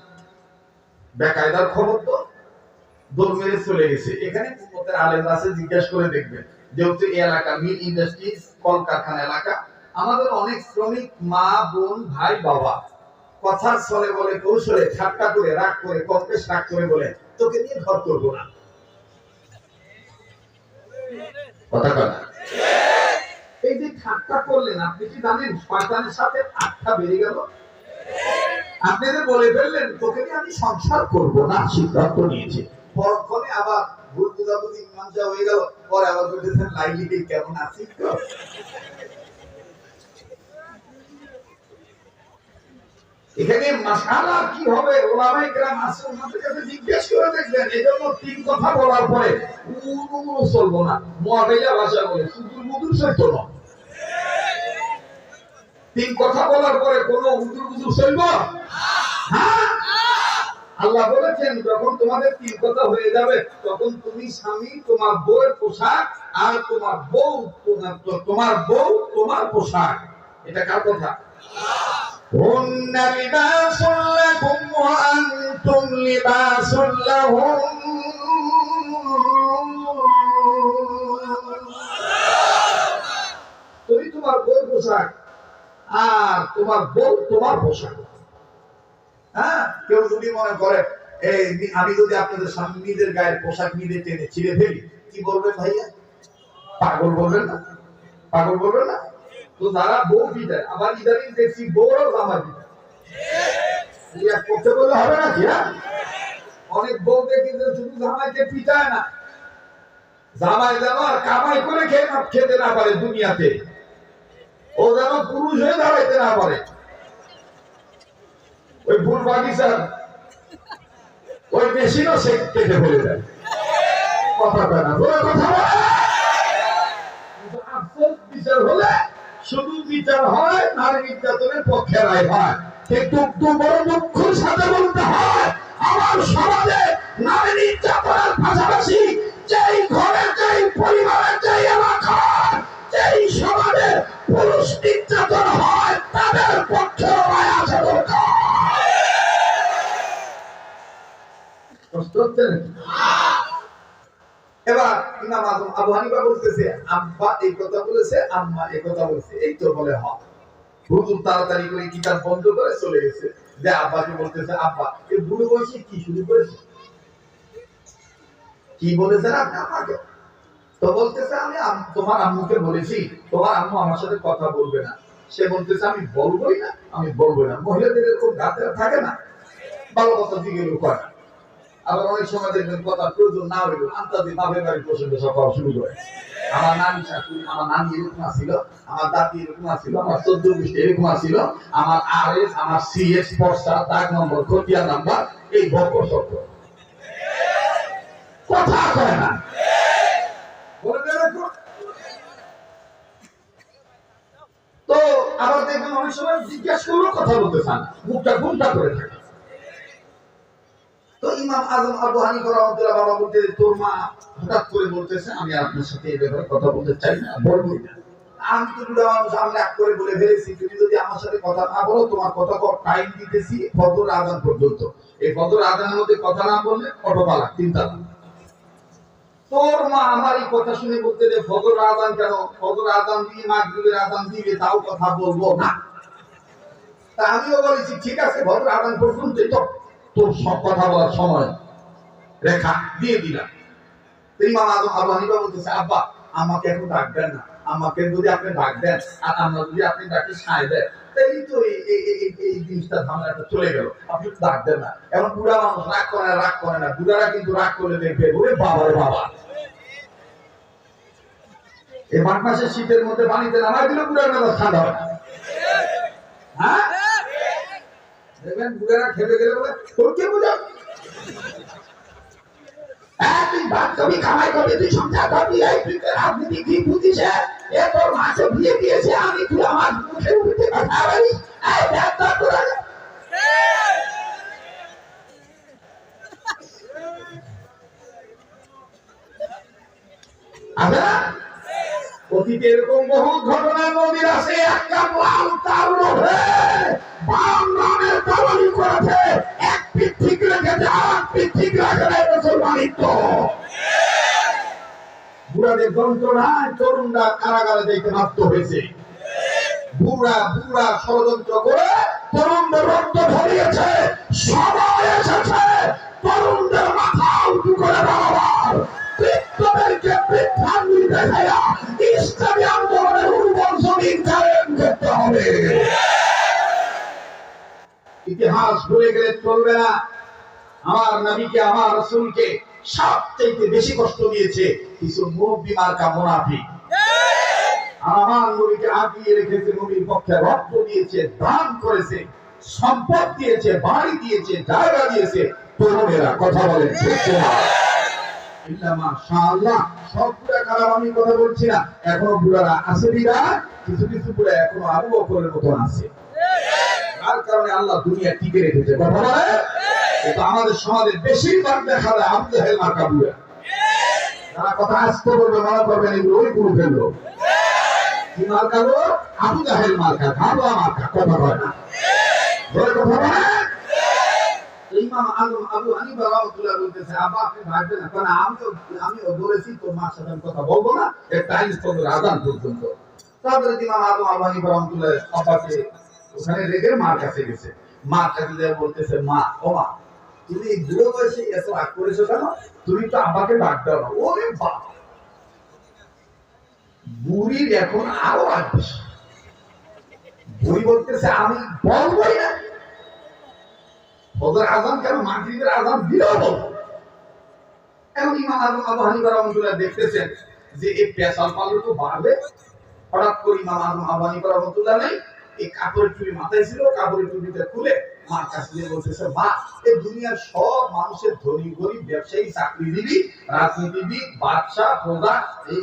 বেকায়দার খবর তো, দৌড় মেরে চলে গেছে। এখানে উম্মতের আলেমরা আছে, জিজ্ঞাসা করে দেখবেন। যেহেতু এই এলাকা মিল ইন্ডাস্ট্রিজ কলকারখানা এলাকা, আমাদের অনেক শ্রমিক মা বোন ভাই বাবা কথার ছলে বলে, কৌশলে ঠাট্টা করে, রাগ করে, কমবেশ রাগ করে বলে তোকে নিয়ে ঘর করবো না। কথা কথা এই যে ঠাট্টা করলেন, আপনি কি জানেন শয়তানের সাথে আটটা বেড়ে গেল? আপনি যে বলে ফেললেন তোকে নিয়ে আমি সংসার করবো না, সিদ্ধান্ত নিয়েছি, পরক্ষণে আবার ভুল বুঝাবুঝি মীমাংসা হয়ে গেল, পরে আবার বলতেছেন লাইলিতে কেমন আছিস তো। এখানে মাশআআল্লাহ কি হবে, ওলামায়ে কেরাম আছে, ওনাদের কাছে জিজ্ঞেস করে দেখবেন। এজন্য তিন কথা বলার পরে উড়ুমুড়ু চলবো না। মুআবিলা ভাষা বলে সুদূর মুদূর সত্য না। তিন কথা বলার পরে কোন উদুর মুদুর চলবো? হ্যাঁ, আল্লাহ বলেছেন যখন তোমাদের তিন কথা হয়ে যাবে তখন তুমি স্বামী তোমার বউয়ের পোশাক, আর তোমার বউ তোমার পোশাক। এটা কার কথা? هن لباس لكم وأنتم لباس لهم তুমি তোমার বউয়ের পোশাক আর তোমার বউ তোমার পোশাক। হ্যাঁ, কেউ যদি মনে করে আমি যদি আপনাদের সামনে নিজের গায়ের পোশাক নিজে টেনে ছিঁড়ে ফেলি, কি বলবেন ভাইয়া? পাগল বলবেন না? পাগল বলবেন না? তো যারা বউ পিটায়, আবার ইদানিং দেখছি বউরাও জামাই পিটায়। এক করতে বললে হবে নাকি? হ্যাঁ, অনেক বউ দেখি যে শুধু জামাইকে পিটায় না, জামাই যেন আর কামাই করে খেতে না পারে দুনিয়াতে, ও যেন পুরুষ হয়ে দাঁড়াইতে না পারে। ওই ফুল বাগিচার ওই মেশিনও সে কেটে ফেলে দেয়। কথা কয় না, কথা বলে। আফসোস বিচার হলে শুধু বিচার হয় নারী নির্যাতনের পক্ষে রায় হয়, কিন্তু বড় দুঃখের সাথে বলতে হয় আমার সমাজে নারী নির্যাতনের পাশাপাশি যেই ঘরে, যেই পরিবারে, যেই এলাকায়, যেই সমাজে পুরুষ নির্যাতন হয় তাদের পক্ষে রায় আসা দরকার। এবার ইমাম আজম আবু হানিফা বলতেছে আব্বা এই কথা বলেছে, আম্মা এই কথা বলেছে, এই তো বলে হয়। হুজুর তাড়াতাড়ি করে কিতাব বন্ধ করে চলে গেছে, যে আব্বাকে বলতেছে আব্বা এই বুড়ো বয়সে কি শুরু করেছে, কি বলেছেন আপনি আমাকে? তো বলতেছে আমি তোমার আম্মুকে বলেছি তোমার আম্মু আমার সাথে কথা বলবে না। সে বলতেছে আমি বলবোই না, আমি বলবো না। মহিলাদের এরকম গাতে থাকে না, ভালো কথা দিকে লোক হয়। আবার অনেক সময় দেখবেন কথা প্রয়োজন না হইল আন্তাজি বাপের বাড়ির প্রসঙ্গে সব শুরু করে। আমার নানি শাশুড়ি, আমার নানি এরকম আসছিল, আমার দাদি এরকম আসছিল, আমার 14 গোষ্ঠী এরকম আসছিল, আমার আরএস, আমার সিএস পর্সা দাগ নম্বর খতিয়া নাম্বার এই গল্প সত্য কথা কয় না। তো আবার দেখবেন অনেক সময় জিজ্ঞাসা করলেও কথা বলতে চান, মুখটা ঘুমটা করে থাকে। তো ইমাম আজম আবু হানিফা রাহমাতুল্লাহ বাবা বলতে তোর মা হঠাৎ করে বলতেছে আমি আপনার সাথে এই ব্যাপারে কথা বলতে চাই না, বলবো না। আমি তো বুড়া মানুষ, আমি এক করে বলে ফেলেছি তুমি যদি আমার সাথে কথা না বলো তোমার কথা টাইম দিতেছি ফজর আযান পর্যন্ত, এই ফজর আযানের মধ্যে কথা না বললে অটো তালাক, 3 তালাক। তোর মা আমার এই কথা শুনে বলতে যে ফজর আযান কেন, ফজর আযান দিয়ে মাগরিবের আযান দিবে তাও কথা বলবো না। তা আমিও বলেছি ঠিক আছে ফজর আযান পর্যন্তই তো তোর সব কথা বলার সময় রেখা দিয়ে দিলাম। ইমাম আজম আবু হানিফা বলতেছে আব্বা আমাকে এখন ডাক দেন না, আমাকে যদি আপনি ডাক দেন আর আমরা যদি আপনি ডাকে সায় দেন তাহলে তো এই জিনিসটা ঝামেলাটা চলে গেল, আপনি ডাক দেন না। এখন বুড়া মানুষ রাগ করে না, রাগ করে না, বুড়ারা কিন্তু রাগ করলে দেখবে ওরে বাবা রে বাবা, এই মাঘ মাসের শীতের মধ্যে পানিতে নামাই দিলে বুড়ার মেজাজ ঠান্ডা হয় না। হ্যাঁ দেখবেন বুড়ারা খেলে গেলে বলে তোর কে বুঝা, তুই ভাত কবি খামাই করবি, তুই সংসার করবি, এই তুই রাজনীতি কি বুঝিছে, এ তোর মাকে বিয়ে দিয়েছে, আমি তুই আমার মুখের উঠে কথা বলি, এই ব্যর্থ করে আচ্ছা। অতীতে এরকম বহু ঘটনা নদীর আছে, একটা লাল তার লোভে বাংলার দালালি করেছে, এক পিঠ ঠিক রেখেছে আর এক পিঠ ঠিক রাখে নাই মুসলমানিত। বুড়াদের যন্ত্রণায় তরুণরা কারাগারে যেতে বাধ্য হয়েছে, বুড়া বুড়া ষড়যন্ত্র করে তরুণদের রক্ত ঝরিয়েছে, সময় এসেছে তরুণদের মাথা উঁচু করে দাঁড়াবার, বৃদ্ধদেরকে বৃদ্ধাঙ্গুলি দেখাইয়া ইসলামী আন্দোলনের উর্বর জমিন কায়েম করতে হবে। ইতিহাস ভুলে গেলে চলবে না। আমার নবীকে, আমার রাসূলকে সবচেয়ে বেশি কষ্ট দিয়েছে কিছু মুরব্বি মার্কা মুনাফিক। আমার নবীকে আগিয়ে রেখেছে, নবীর পক্ষে রক্ত দিয়েছে, দান করেছে, সম্পদ দিয়েছে, বাড়ি দিয়েছে, জায়গা দিয়েছে। তরুণেরা কথা বলেন ঠিক না? মাশাআল্লাহ সব বুড়া খারাপ আমি কথা বলছি না, এখনো বুড়ারা আছে বিদায় কিছু কিছু বুড়া এখনো আবু বকরের মতন আছে, তার কারণে আল্লাহ দুনিয়া টিকে রেখেছে। কথা বলে এটা আমাদের সমাজে বেশিরভাগ দেখা যায় আবু জাহেল মার্কা বুড়া। যারা কথা আসতে বলবে মনে করবেন এগুলো ওই গুরু ফেললো, কি মার্কা গো? আবু জাহেল মার্কা, ভাবলা মার্কা। কথা বলে না, কথা বলে। ইমাম আজম আবু হানিফা রাহমাতুল্লাহ বলতেছে আব্বা আপনি ভাববেন না, কারণ আমিও বলেছি তোর মার সাথে কথা বলবো না, এর টাইম ফজর আযান পর্যন্ত। তারপরে ইমাম আজম আবু হানিফা রাহমাতুল্লাহ আব্বাকে ওখানে রেখে মার কাছে গেছে, মার কাছে গিয়ে বলতেছে মা ও মা তুমি এই বুড়ো বয়সে এত রাগ করেছো কেন, তুমি তো আব্বাকে ডাক দাও না। ওরে বাবা, বুড়ির এখন আরো রাগ বেশি। বুড়ি বলতেছে আমি বলবই না, ফজর আজান কেন মাগরিবের আজান দিলেও বলবো। এখন ইমাম আজম আবু হানিফা রাহমাতুল্লাহ দেখতেছেন যে এই পেশাল পাল্লু তো বাড়বে। হঠাৎ করে ইমাম আজম আবু হানিফা রাহমাতুল্লাহ এই কাপড়ের টুপি মাথায় ছিল, কাপড়ের টুপিটা খুলে মার কাছে দিয়ে বলতেছে, মা এই দুনিয়ার সব মানুষের ধনী গরিব ব্যবসায়ী চাকরিজীবী রাজনীতিবিদ বাদশা প্রজা এই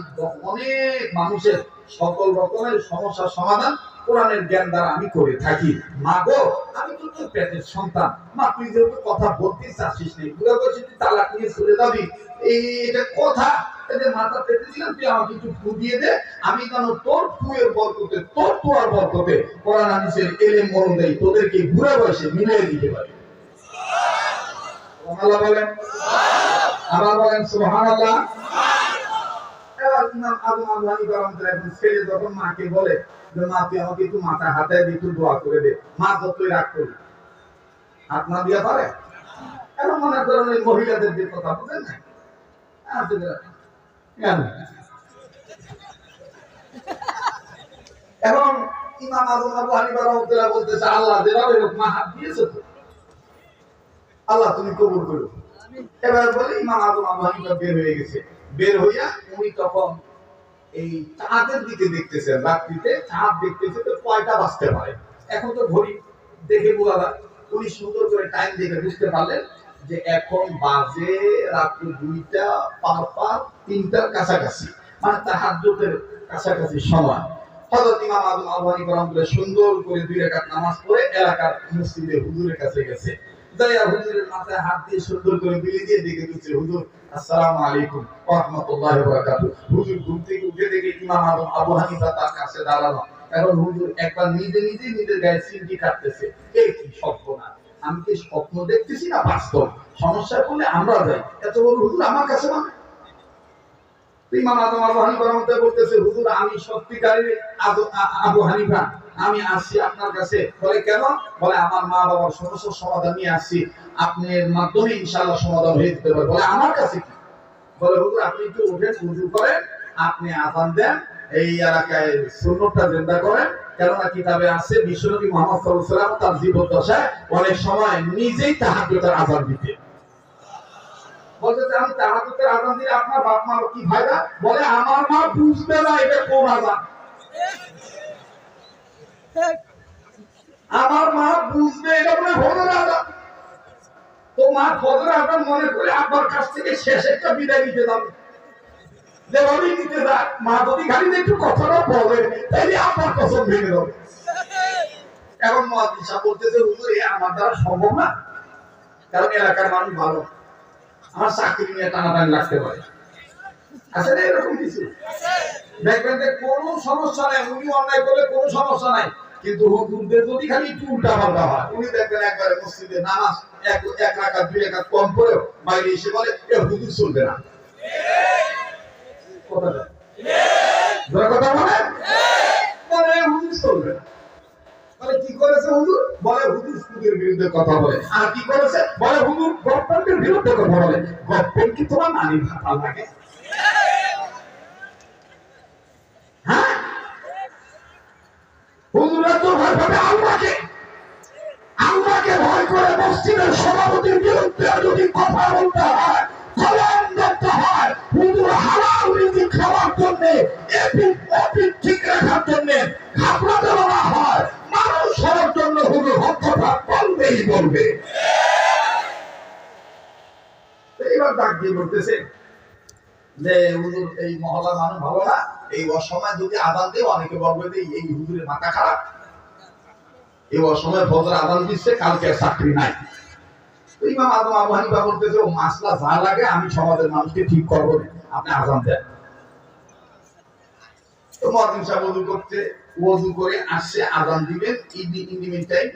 অনেক মানুষের সকল রকমের সমস্যার সমাধান কোরআনের জ্ঞান দ্বারা আমি করে থাকি। মা গো আমি তো তোর পেটের সন্তান, মা তুই যেহেতু কথা বলতে চাচ্ছিস নেই, বুড়া বয়সে তুই তালাক নিয়ে চলে যাবি, এটা কথা মাথা পেতে দিলাম, তুই আমাকে একটু ফু দিয়ে দে, আমি জানো তোর ফুয়ের বরকতে তোর তোয়ার বরকতে কোরআন হাদিসের এলেম অনুযায়ী তোদেরকে বুড়া বয়সে মিলিয়ে দিতে পারি। সুবহানাল্লাহ বলেন, আবার বলেন সুবহানাল্লাহ। এবার ইমাম আজম আবু হানিফা রাহমাতুল্লাহ এখন ছেলে যখন মাকে বলে যে মা তুই আমাকে একটু মাথা হাতে দিয়ে একটু দোয়া করে দে, মা যতই রাগ করি হাত না দিয়া পারে। এখন মনে করেন ওই মহিলাদের যে কথা বুঝেন না, এখন ইমাম আজম আবু হানিফা রাহমাতুল্লাহ বলতেছে আল্লাহ যেভাবে হোক মা হাত দিয়েছে তো আল্লাহ তুমি কবুল করো। এবার বলে ইমাম আজম আবু হানিফা বের হয়ে গেছে, বের হইয়া উনি তখন এই চাঁদের দিকে দেখতেছেন, রাত্রিতে চাঁদ দেখতেছে তো কয়টা বাজতে পারে, এখন তো ঘড়ি দেখে বোঝা যায়। উনি সুন্দর করে টাইম দেখে বুঝতে পারলেন যে এখন বাজে রাত্রি 2টা 3টার কাছাকাছি, মানে তাহাজ্জুদের কাছাকাছি সময়। হযরত ইমাম আজম আবু হানিফা রাহমাতুল্লাহ সুন্দর করে 2 রাকাত নামাজ পড়ে এলাকার মসজিদে হুজুরের কাছে গেছে। যাইয়া হুজুরের মাথায় হাত দিয়ে সুন্দর করে বিলি দিয়ে দেখে দিচ্ছে, হুজুর আসসালামু আলাইকুম ওয়া রাহমাতুল্লাহি ওয়া বারাকাতুহু। হুজুর ঘুম থেকে উঠে দেখে ইমাম আজম আবু হানিফা তার কাছে দাঁড়ানো। এখন হুজুর একবার নিজে নিজে নিজের গায়ে সিনটি কাটতেছে, এই কি সর্বনাশ, আমি কি স্বপ্ন দেখতেছি না বাস্তব? সমস্যা করলে আমরা যাই, এত বড় হুজুর আমার কাছে মানে। ইমাম আজম আবু হানিফা রাহমাতুল্লাহ বলতেছে, হুজুর আমি সত্যিকারের আবু হানিফা, আমি আসছি আপনার কাছে। বলে কেন? বলে আমার মা বাবার সমস্যার সমাধান নিয়ে আসছি, আপনার মাধ্যমে ইনশাআল্লাহ সমাধান হয়ে যেতে পারে। বলে আমার কাছে কি? বলে হুজুর আপনি একটু উঠেন, ওযু করেন, আপনি আযান দেন, এই এলাকায় সুন্নতটা জিন্দা করেন। কেননা কিতাবে আছে বিশ্বনবী মুহাম্মদ সাল্লাল্লাহু আলাইহি ওয়াসাল্লাম তার জীবদ্দশায় অনেক সময় নিজেই তাহাজ্জুদের আযান দিতেন। বলতে আমি তাহাজ্জুদের আযান দিলে আপনার বাপ মা কি ফায়দা? বলে আমার মা বুঝবে না এটা কোন আযান, আমার মা বুঝবে এটা মানে ফজর আযান। তো মা ফজর আযান মনে করে আব্বার কাছ থেকে শেষ একটা বিদায় নিতে যাবে, যেভাবেই নিতে যাক, মা যদি খালি একটু কথাটা বলে তাহলে আব্বার কসম ভেঙে যাবে। এখন মুয়াজ্জিন সাহেব বলতেছে, হুজুর এ আমার দ্বারা সম্ভব না, কারণ এলাকার মানুষ ভালো, আমার চাকরি নিয়ে টানাটানি লাগতে পারে। আসলে এরকম কিছু দেখবেন যে কোনো সমস্যা নাই, উনি অন্যায় করলে কোনো সমস্যা নাই, কিন্তু হুজুরদের যদি খালি একটু উল্টা পাল্টা হয়, উনি দেখবেন একবারে মসজিদে নামাজ এক রাকাত 2 রাকাত কম করেও বাইরে এসে বলে এ হুজুর চলবে না। কথাটা কথা বলে হুজুর চলবে না। বলে কি করেছে হুজুর? বলে হুজুর সুদের বিরুদ্ধে কথা বলে। আর কি করেছে? বলে হুজুর গভর্নমেন্টের বিরুদ্ধে কথা বলে। গভর্নমেন্ট কি তোমার নানি ভাতা লাগে? হ্যাঁ, হুজুরা তো ভয় পাবে আল্লাহকে, আল্লাহকে ভয় করে মসজিদের সভাপতির বিরুদ্ধে যদি কথা বলতে হয়, কলম ধরতে হয়, হুজুর হালাল রিজিক খাওয়ার জন্য, এপিক ঠিক রাখার জন্য ঘাবড়াতে বলা হয়, মানুষ হওয়ার জন্য হুজুর হত্যা বলবেই বলবে। এইবার ডাক দিয়ে বলতেছে যে হুজুর এই মহল্লার মানুষ ভালো না, এই অসময় যদি আযান দেয় অনেকে বলবে যে এই হুজুরের মাথা খারাপ, এই অসময় ফজর আযান দিচ্ছে, কালকে চাকরি নাই। ইমাম আজম আবু হানিফা বলতেছে ও মাসলা যা লাগে আমি সমাজের মানুষকে ঠিক করবো, আপনি আযান দেন। তো মুয়াজ্জিন সাহেব ওযু করে আসছে, আযান দিবেন।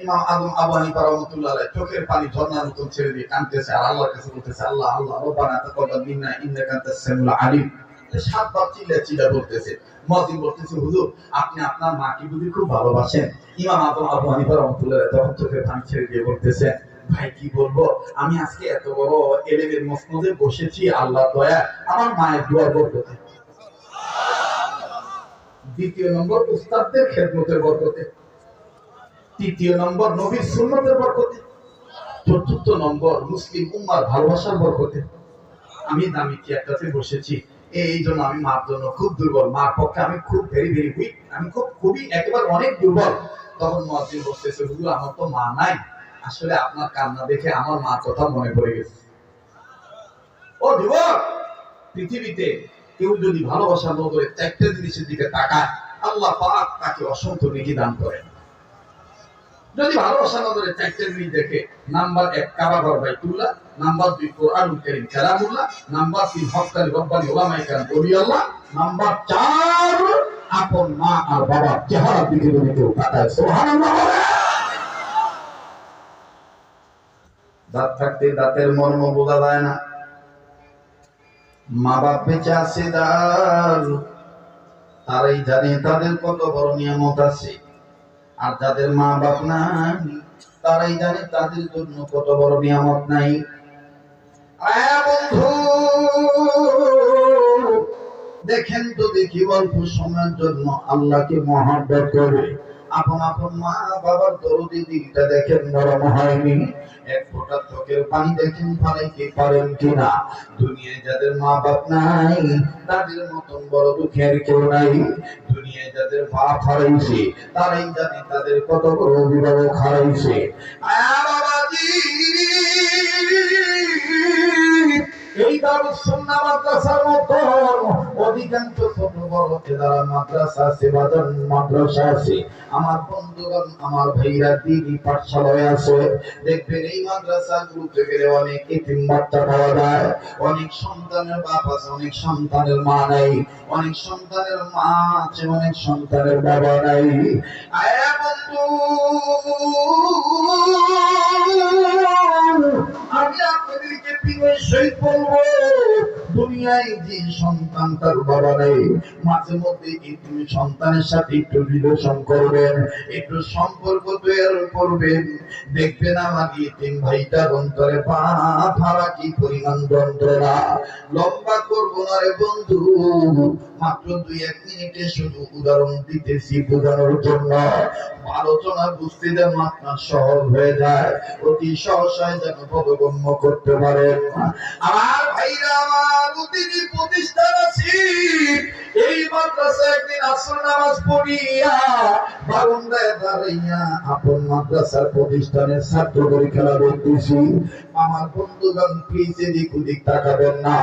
ইমাম আজম আবু হানিফা রাহমাতুল্লাহ আলাইহি চোখের পানি ঝর্ণার মতন ছেড়ে দিয়ে কাঁদতেছে আর আল্লাহর কাছে বলতেছে, আল্লাহ আল্লাহ রব্বানা তাকাব্বাল মিন্না ইন্নাকা আনতাস সামিউল আলিম। 7 বার চিল্লা বলতেছে। মুয়াজ্জিন বলতেছে, হুজুর আপনি আপনার মাকে বুঝি খুব ভালোবাসেন? ইমাম আজম আবু হানিফা রাহমাতুল্লাহ আলাইহি তখন চোখের পানি ছেড়ে দিয়ে বলতেছে, ভাই কি বলবো, আমি আজকে এত বড় এলেমের মসনদে বসেছি আল্লাহর দয়া, আমার মায়ের দোয়ার বরকতে। দ্বিতীয় নম্বর উস্তাদদের খেদমতের বরকতে। তৃতীয় নম্বর নবীর সুন্নতের বরকতে, চতুর্থ নম্বর মুসলিম উম্মার ভালোবাসার বরকতে। আমি দামি চেয়ারটাতে বসেছি, এই জন্য আমি মার জন্য খুব দুর্বল, মার পক্ষে আমি খুব ভেরি ভেরি উইক, আমি খুবই একেবারে অনেক দুর্বল। তখন মুয়াজ্জিন বলতেছে, হুজুর আমার তো মা নাই, আসলে আপনার কান্না দেখে আমার মার কথা মনে পড়ে গেছে। ও যুবক, পৃথিবীতে কেউ যদি ভালোবাসার নজরে চারটে জিনিসের দিকে তাকায়, আল্লাহ পাক তাকে অসংখ্য নেকি দান করেন। যদি ভালোবাসার নজরে চারটে জিনিস দেখে, নাম্বার 1 কাবা ঘর বাইতুল্লাহ, নাম্বার 2 কোরআনুল কারীম কালামুল্লাহ, নাম্বার 3 হক্কানি রব্বানি উলামায়ে কেরাম ওলিয়াল্লাহ, নাম্বার 4 আপন মা আর বাবার চেহারার দিকে যদি কেউ তাকায়, সুবহানাল্লাহ। দাঁত থাকতে দাঁতের মর্ম বোঝা যায় না। মা বাপ বেঁচে আছে তারাই জানে তাদের কত বড় নিয়ামত আছে, আর যাদের মা বাপ নাই তারাই জানে তাদের জন্য কত বড় নিয়ামত নাই। বন্ধু দেখেন তো দেখি, অল্প সময়ের জন্য আল্লাহকে মহব্বত করে আপন আপন মা বাবার দরদি দিকটা দেখেন, নরম হয়নি। এক ফোঁটা চোখের পানি দেখেন ফালাইতে পারেন কিনা। দুনিয়ায় যাদের মা বাপ নাই তাদের মতন বড় দুঃখের কেউ নাই। দুনিয়ায় যাদের বাপ হারাইছে তারাই জানে তাদের কত বড় অভিভাবক হারাইছে। বাবাজি, এই দারুস সুন্নাহ মাদ্রাসার মতন অধিকাংশ ছোট বড় যারা মাদ্রাসা আছে, বাজার মাদ্রাসা আছে, আমার বন্ধুগণ আমার ভাইরা দিনী পাঠশালায় আছে, দেখবেন এই মাদ্রাসাগুলোতে গেলে অনেক এতিম বাচ্চা পাওয়া যায়। অনেক সন্তানের বাপ আছে, অনেক সন্তানের মা নাই, অনেক সন্তানের মা আছে, অনেক সন্তানের বাবা নাই। আয়া বন্ধু, আমি আপনাদেরকে বিনয়ের বলবো, দুনিয়ায় যে সন্তান তার বাবা নেই, মাঝে মধ্যে তুমি সন্তানের সাথে একটু রিলেশন করবেন, একটু সম্পর্ক তৈরি করবেন, দেখবেন আমার ইতিম ভাইটার অন্তরে ভাড়া কি পরিমাণ যন্ত্রণা। লম্বা করবো না রে বন্ধু, মাত্র 2-1 মিনিটে শুধু উদাহরণ দিতেছি বোঝানোর জন্য। আলোচনা বুঝতে যেন আপনার সহজ হয়ে যায়, অতি সহসায় যেন বোধগম্য করতে পারেন। আমার ভাইরা, আমার প্রতিটি প্রতিষ্ঠান আছে, এই মাদ্রাসা একদিন আসর নামাজ পড়িয়া বারান্দায় দাঁড়াইয়া আপন মাদ্রাসার প্রতিষ্ঠানের ছাত্রদের খেলা দেখতেছি। আমার বন্ধুগণ প্লিজ এদিক ওদিক তাকাবেন না,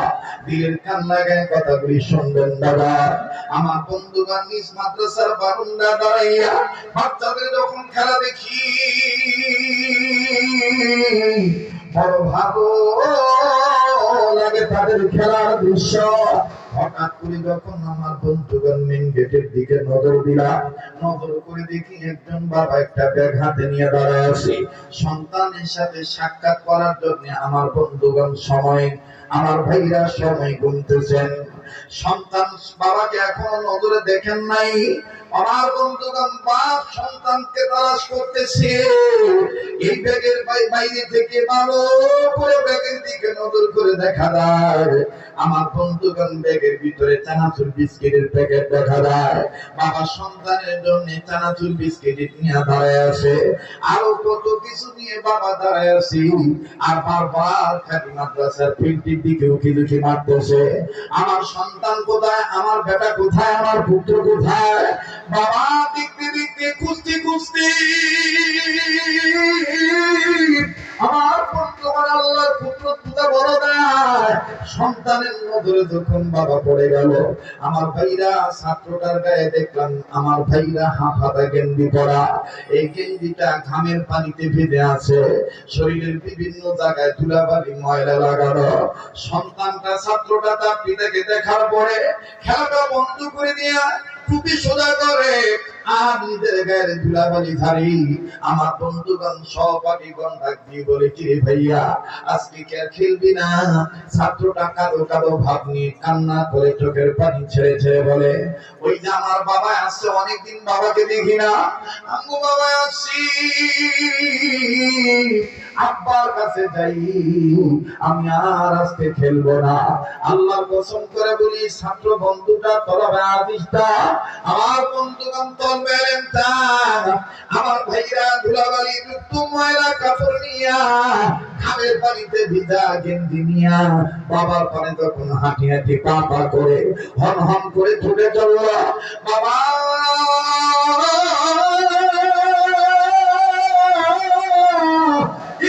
দিলের কান লাগায় কথাগুলি শুনবেন দাদা। আমার বন্ধুগণ নিজ মাদ্রাসার বারান্দা দাঁড়াইয়া বাচ্চাদের যখন খেলা দেখি বড় ভালো লাগে তাদের খেলার দৃশ্য। হঠাৎ করে যখন আমার বন্ধুগণ মেন গেটের দিকে নজর দিলাম, নজর করে দেখি একজন বাবা একটা ব্যাগ হাতে নিয়ে দাঁড়ায় আছে, সন্তানের সাথে সাক্ষাৎ করার জন্য আমার বন্ধুগণ আমার ভাইরা সময় গুনতেছেন। সন্তান বাবাকে এখনো নজরে দেখেন নাই। আমার বন্ধুগণ বাপ সন্তানকে তালাশ করতেছে। এই ব্যাগের বাইরে থেকে ভালো করে ব্যাগের দিকে নজর করে দেখা যায়, আমার বন্ধুগণ ব্যাগের ভিতরে চানাচুর বিস্কিটের প্যাকেট দেখা যায়। বাবা সন্তানের জন্য চানাচুর বিস্কিট নিয়ে দাঁড়ায় আছে, আরো কত কিছু নিয়ে বাবা দাঁড়ায় আছে, আর বারবার খালি মাদ্রাসার ফিল্ডটির দিকে উকি ঝুঁকি মারতেছে। আমার সন্তান কোথায়, আমার বেটা কোথায়, আমার পুত্র কোথায়? বাবা দেখতে দেখতে খুঁজতে খুঁজতে আমার বন্ধুগণ আল্লাহর পুত্র পূজা বড় দেয়, সন্তানের নজরে যখন বাবা পড়ে গেল, আমার ভাইরা ছাত্রটার গায়ে দেখলাম আমার ভাইরা হাফ হাতা গেঞ্জি পরা, এই গেঞ্জিটা ঘামের পানিতে ভিজে আছে, শরীরের বিভিন্ন জায়গায় ধুলাবালি ময়লা লাগানো। সন্তানটা ছাত্রটা তার পিতাকে দেখার পরে খেলাটা বন্ধ করে দিয়ে টুপি সোজা করে আর নিজের গায়ের ধুলাবালি ঝাড়ি। আমার বন্ধুগণ সহপাঠীগণ ডাক দিয়ে বলে, কি রে ভাইয়া আজকে কি আর খেলবি না? ছাত্রটা কাঁদো কাঁদো ভাব নিয়ে কান্না করে চোখের পানি ছেড়ে ছেড়ে বলে, ওই যে আমার বাবা আসছে, অনেকদিন বাবাকে দেখি না, আম্মু বাবা আসছি, আব্বার কাছে যাই, আমি আর আজকে খেলবো না। আল্লাহর কসম করে বলি, ছাত্র বন্ধুটা তলবে আদিসটা আমার বন্ধুগণ তলবেন তা আমার ভাইরা ধুলাবালি যুক্ত ময়লা কাপড় নিয়া খামের পানিতে ভিজা গেঞ্জি নিয়া বাবার পানে তখন হাঁটি হাঁটি পা পা করে হন হন করে ছুটে চলল। বাবা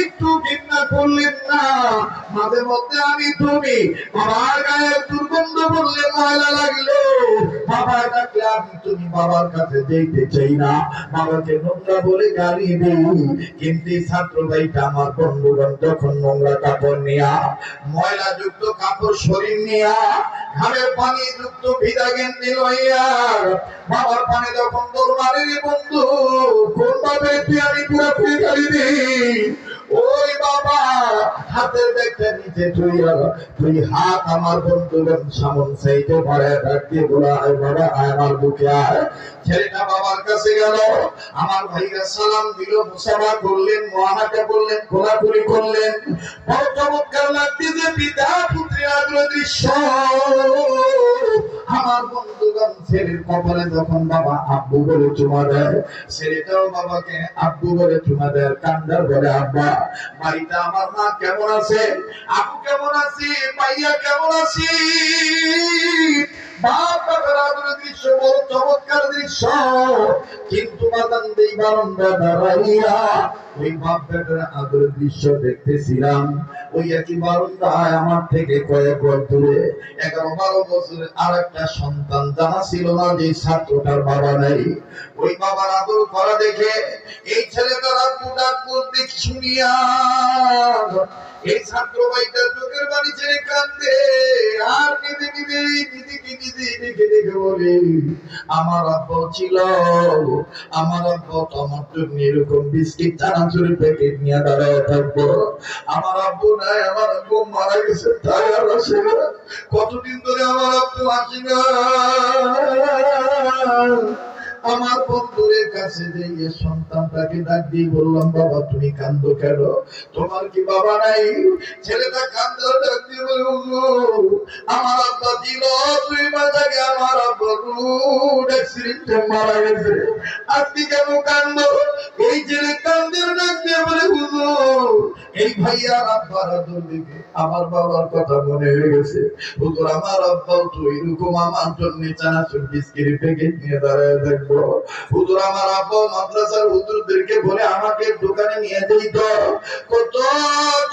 একটু ঘৃণা করলেন না? মাঝে মধ্যে আমি তুমি বাবার গায়ের দুর্গন্ধ বললে ময়লা লাগলো, বাবা ডাকলে আমি তুমি বাবার কাছে যেতে চাই না, বাবাকে নোংরা বলে গালি দিই। কিন্তু ছাত্র ভাইটা আমার বন্ধুগণ যখন নোংরা কাপড় নিয়া ময়লা যুক্ত কাপড় শরীর নিয়া ঘামের পানি যুক্ত ভিজা গেঞ্জি লইয়া বাবার পানি যখন তোর মারের বন্ধু কোন ভাবে তুই আমি পুরোপুরি গালি দিই। ওই বাবা হাতের ব্যাগটা নিচে তুই হাত আমার বন্ধুগণ সামন চাইতে পারে ডাকিয়ে বলা হয় বাবা আয় আমার বুকে আয়। ছেলেটা বাবার কাছে গেল, আমার ভাইরা সালাম দিল, মুসাফা করলেন, মহানাকা করলেন, কোলাকুলি করলেন। বড় চমৎকার লাগতেছে পিতা পুত্রের আগ্রহ দৃশ্য। আমার বন্ধুগণ ছেলের কপালে যখন বাবা আব্বু বলে চুমা দেয়, ছেলেটাও বাবাকে আব্বু বলে চুমা দেয়, কান্দার বলে আব্বা বাড়িতে আমার মা কেমন আছে, আপু কেমন আছে, ভাইয়া কেমন আছে। বাপ বাবার আদরের দৃশ্য বড় চমৎকার দৃশ্য। কিন্তু বাদান দেই বারান্দা দাঁড়াইয়া ওই বাপ বেটার আদরের দৃশ্য দেখতেছিলাম। ওই একই বারান্দায় আমার থেকে কয়েক বছর দূরে 11-12 বছরের আর একটা সন্তান জানা ছিল না যে ছাত্রটার বাবা নাই। ওই বাবার আদর করা দেখে এই ছেলেটার আব্বু ডাক বলতে শুনিয়া এই ছাত্র ভাইটা চোখের বাড়ি ছেড়ে কান্দে আর কেঁদে কেঁদে নিজেকে নিজে দেখে দেখে বলে, আমার আব্বা ছিল, আমার আব্বা তো আমার জন্য এরকম বিস্কিট চানাচুরের প্যাকেট নিয়ে দাঁড়ায় থাকবো। আমার আব্বু নাই, আমার আব্বু মারা গেছে, তাই আর আসে না। কতদিন ধরে আমার আব্বু আসে না। আমার বন্ধুরের কাছে যেয়ে সন্তানটাকে ডাক দিয়ে বললাম, বাবা তুমি কান্দো কেন, তোমার কি বাবা নাই? ছেলেটা কান্দো ডাক দিয়ে বলে, আমার আব্বা ছিল 2 মাস আগে, আমার আব্বা রোড অ্যাক্সিডেন্টে মারা গেছে, আপনি কেন কান্দো? এই ছেলে কান্দের ডাক দিয়ে বলে, হুজুর এই ভাইয়ার আব্বার আদর দেখে আমার বাবার কথা মনে হয়ে গেছে। হুজুর আমার আব্বাও তো এরকম আমার জন্য চানাচুর বিস্কিটের প্যাকেট নিয়ে দাঁড়ায় থাকবো। হুজুর আমার আব্বা মাদ্রাসার হুজুরদেরকে বলে আমাকে দোকানে নিয়ে দিত, কত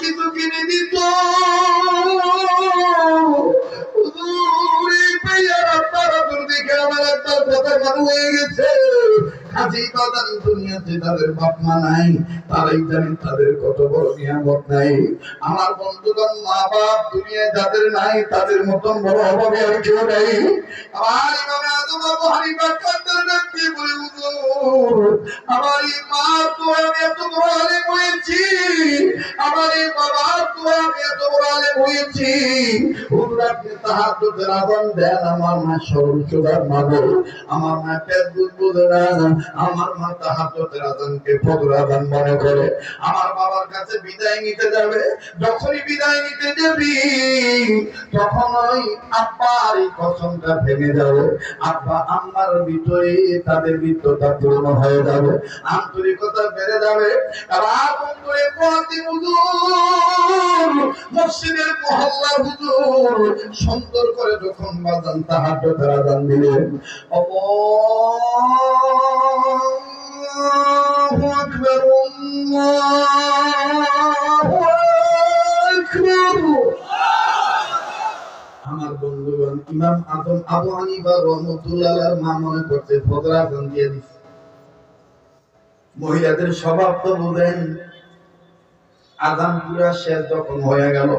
কিছু কিনে দিত। হুজুর এই ভাইয়ার আব্বার আদর দেখে আমার আব্বার কথা মনে হয়ে গেছে। কাজেই বাদান দুনিয়াতে তাদের বাপ মা নাই, তারাই জানেন তাদের কত বড় নিয়ামত নাই। আমার বন্ধুগণ মা বাপ দুনিয়ায় যাদের নাই তাদের মতন বড় অভাবে আর কেউ নাই। আমার ইমামে আযম আবু হানিফা কান্দার ডাক দিয়ে বলে, হুজুর আমার এই মা তো আমি এত বড় আলেম হয়েছি, আমার এই বাবার তো আমি এত বড় আলেম হয়েছি। হুজুর আপনি তাহাজ্জুদের আযান দেন, আমার মা সরল সোজার মা গো, আমার মা পেট বুঝবুঝে না, আমার মা তাহাজ্জুদের আযানকে ফজর আযান মনে করে আমার বাবার কাছে বিদায় নিতে যাবে। যখনই বিদায় নিতে যাবি তখন ওই আব্বার এই কসমটা ভেঙে যাবে, আব্বা আম্মার ভিতরে তাদের ভিতরটা পূর্ণ হয়ে যাবে, আন্তরিকতা বেড়ে যাবে। রাত করে পড়াতে হুজুর মসজিদের মহল্লার হুজুর সুন্দর করে যখন বাজান তাহাজ্জুদের আযান দিলেন, আল্লাহু আকবার আল্লাহু আকবার। আমার বন্ধুগণ ইমাম আযম আবু হানিফা রাহমাতুল্লাহ আলাইহির মা মনে করতে ফজর আযান দিয়ে দিছে। মহিলাদের স্বভাব তো বুঝেন, আযান পুরা শেষ যখন হয়ে গেল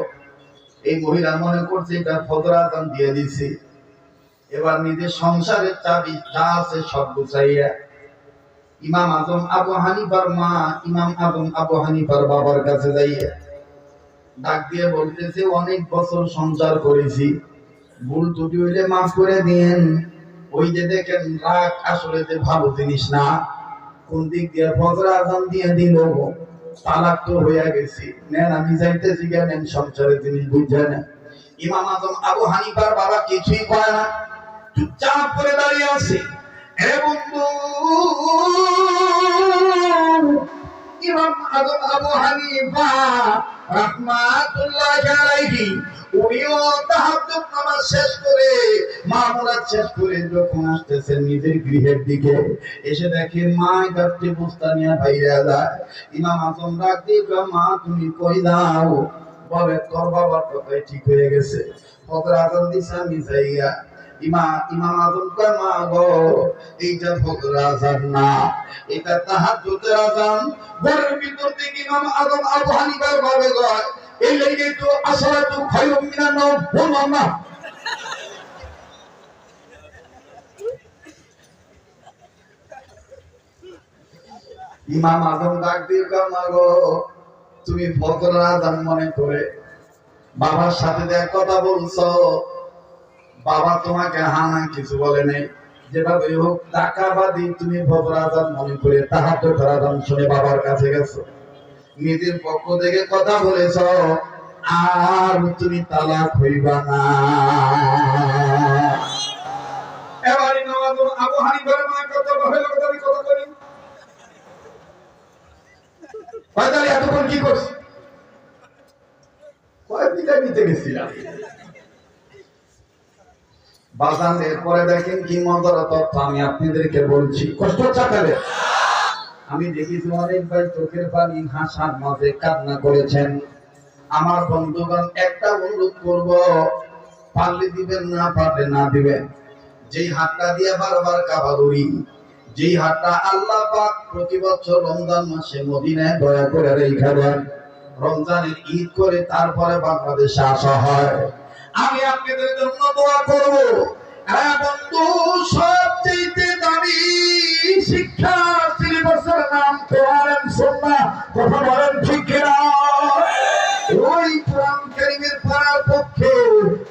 এই মহিলা মনে করছে এটা ফজর আযান দিয়ে দিছি, এবার নিজের সংসারের চাবি যা আছে সব গুছাইয়া ইমাম আযম আবু হানিফার মা ইমাম আযম আবু হানিফার বাবার কাছে যাইয়া ডাক দিয়ে বলতেছে, অনেক বছর সংসার করেছি, ভুল ত্রুটি হইলে মাফ করে দিয়েন। ওই যে দেখেন রাগ আসলে যে ভালো জিনিস না, কোন দিক দিয়ে ফজর আযান দিয়ে দিল, তালাক তো হয়ে গেছি, নেন আমি যাইতেছি নেন সংসারের জিনিস বুঝে না। ইমাম আজম আবু হানিফার বাবা কিছুই করে না, চুপচাপ করে দাঁড়িয়ে আছে। হে বন্ধু, ইমাম আজম আবু হানিফা রাহমাতুল্লাহি আলাইহি উনিও তাহাজ্জুদ নামাজ শেষ করে মামুলাত শেষ করে যখন আসতেছেন নিজের গৃহের দিকে, এসে দেখেন মা গাছটি বস্তা নিয়ে বাইরে যায়। ইমাম আজম ডাক দিয়ে, মা তুমি কই যাও? বলে তোর বাবার কথাই ঠিক হয়ে গেছে, ফজর আজান দিছে আমি যাইয়া। ইমাম আজম কয়, মা গো এইটা ফজর আজান না, এটা তাহাজ্জুদের আজান। ঘরের ভিতর থেকে ইমাম আজম আবু হানিফার ভাবে কয়, এই লাগেই তো আসসালাতু খায়রুম মিনান নাওম বললাম না। ইমাম আজম ডাক দিয়ে কয়, মা গো তুমি ফজর আজান মনে করে বাবার সাথে দেখ কথা বলছো, বাবা তোমাকে হানা কিছু বলে নাই, যেভাবে হোক টাকা বাদি তুমি ফজর আজান মনে করে তাহাজ্জুদের আজান শুনে বাবার কাছে গেছো, নিজের পক্ষ থেকে কথা বলেছ, আর তুমি তালাক হইবা না। এবার ইমাম আজম আবু হানিফার মা কত ভালো কথা আমি কথা করি, তাহলে এতক্ষণ কি করছি? কয় বিদায় নিতে গেছিলাম। বাজান এরপরে দেখেন কি মজার তথ্য আমি আপনাদেরকে বলছি, কষ্ট চাকালে আমি দেখেছি অনেক ভাই চোখের পানি হাসার মাঝে কান্না করেছেন। আমার বন্ধুগণ, একটা অনুরোধ করব, পারলে দিবেন, না পারলে না দিবেন। যেই হাতটা দিয়ে বারবার কাবা করি, যেই হাতটা আল্লাহ পাক প্রতি বছর রমজান মাসে মদিনায় দয়া করে রেখে দেন, রমজানের ঈদ করে তারপরে বাংলাদেশে আসা হয়, আমি আপনাদের জন্য দোয়া করব। হ্যাঁ বন্ধু, সবচেয়ে দামি শিক্ষা সিলেবাসের নাম কোরআন সুন্নাহ, কথা বলেন ঠিক কিনা? ওই কোরআন কারীমের পড়ার পক্ষে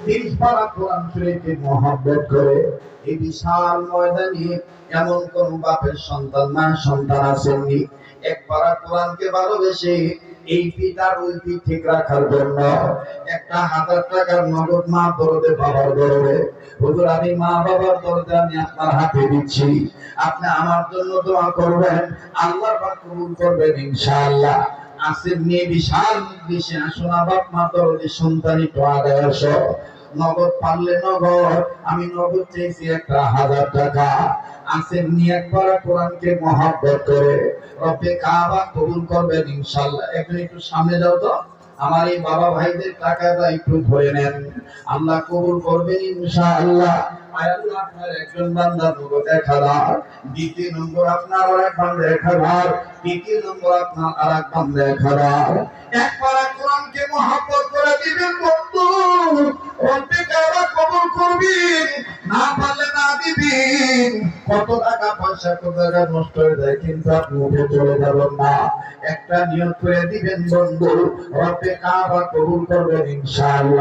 30 পারা কোরআন শরীফকে মহব্বত করে এই বিশাল ময়দানে এমন কোন বাপের সন্তান না সন্তান আসেননি এক পারা কোরআনকে ভালোবেসে এই পিতার ওই পিঠ ঠিক রাখার জন্য 1000 টাকার নগদ মা দরদে বাবার দরদে, হুজুর আমি মা বাবার দরদে আমি আপনার হাতে দিচ্ছি, আপনি আমার জন্য দোয়া করবেন, আল্লাহ পাক কবুল করবেন ইনশাআল্লাহ। আসেন নিয়ে বিশাল দেশে আসুন, বাপ মা দরদে সন্তানি তো আদেশ, নগদ পারলে নগদ, আমি নগদ চেয়েছি 1000 টাকা। আসেন নিয়ে একবার কোরআনকে মহব্বত করে রব্বে কাবা কবুল করবেন ইনশাআল্লাহ। একটু সামনে যাও তো, আমার এই বাবা ভাইদের টাকাটা একটু ধরে নেন, আল্লাহ কবুল করবেন ইনশাআল্লাহ। আল্লাহ আপনার একজন বান্দার নগদ 1000, দ্বিতীয় নম্বর আপনার আরেক বান্দার 1000, তৃতীয় নম্বর আপনার আরেক বান্দার 1000। একবার কোরআনকে মহব্বত করে দিবেন বন্ধু, রব্বে কাবা কবুল করবেন, না পারলে না দিবেন। কত টাকা পয়সা কত টাকা নষ্ট হয়ে যায়, কিন্তু আপনি উঠে চলে যাবেন না। একটা নিয়ত করে দিবেন বন্ধু, রব্বে কাবা কবুল করবেন ইনশাআল্লাহ।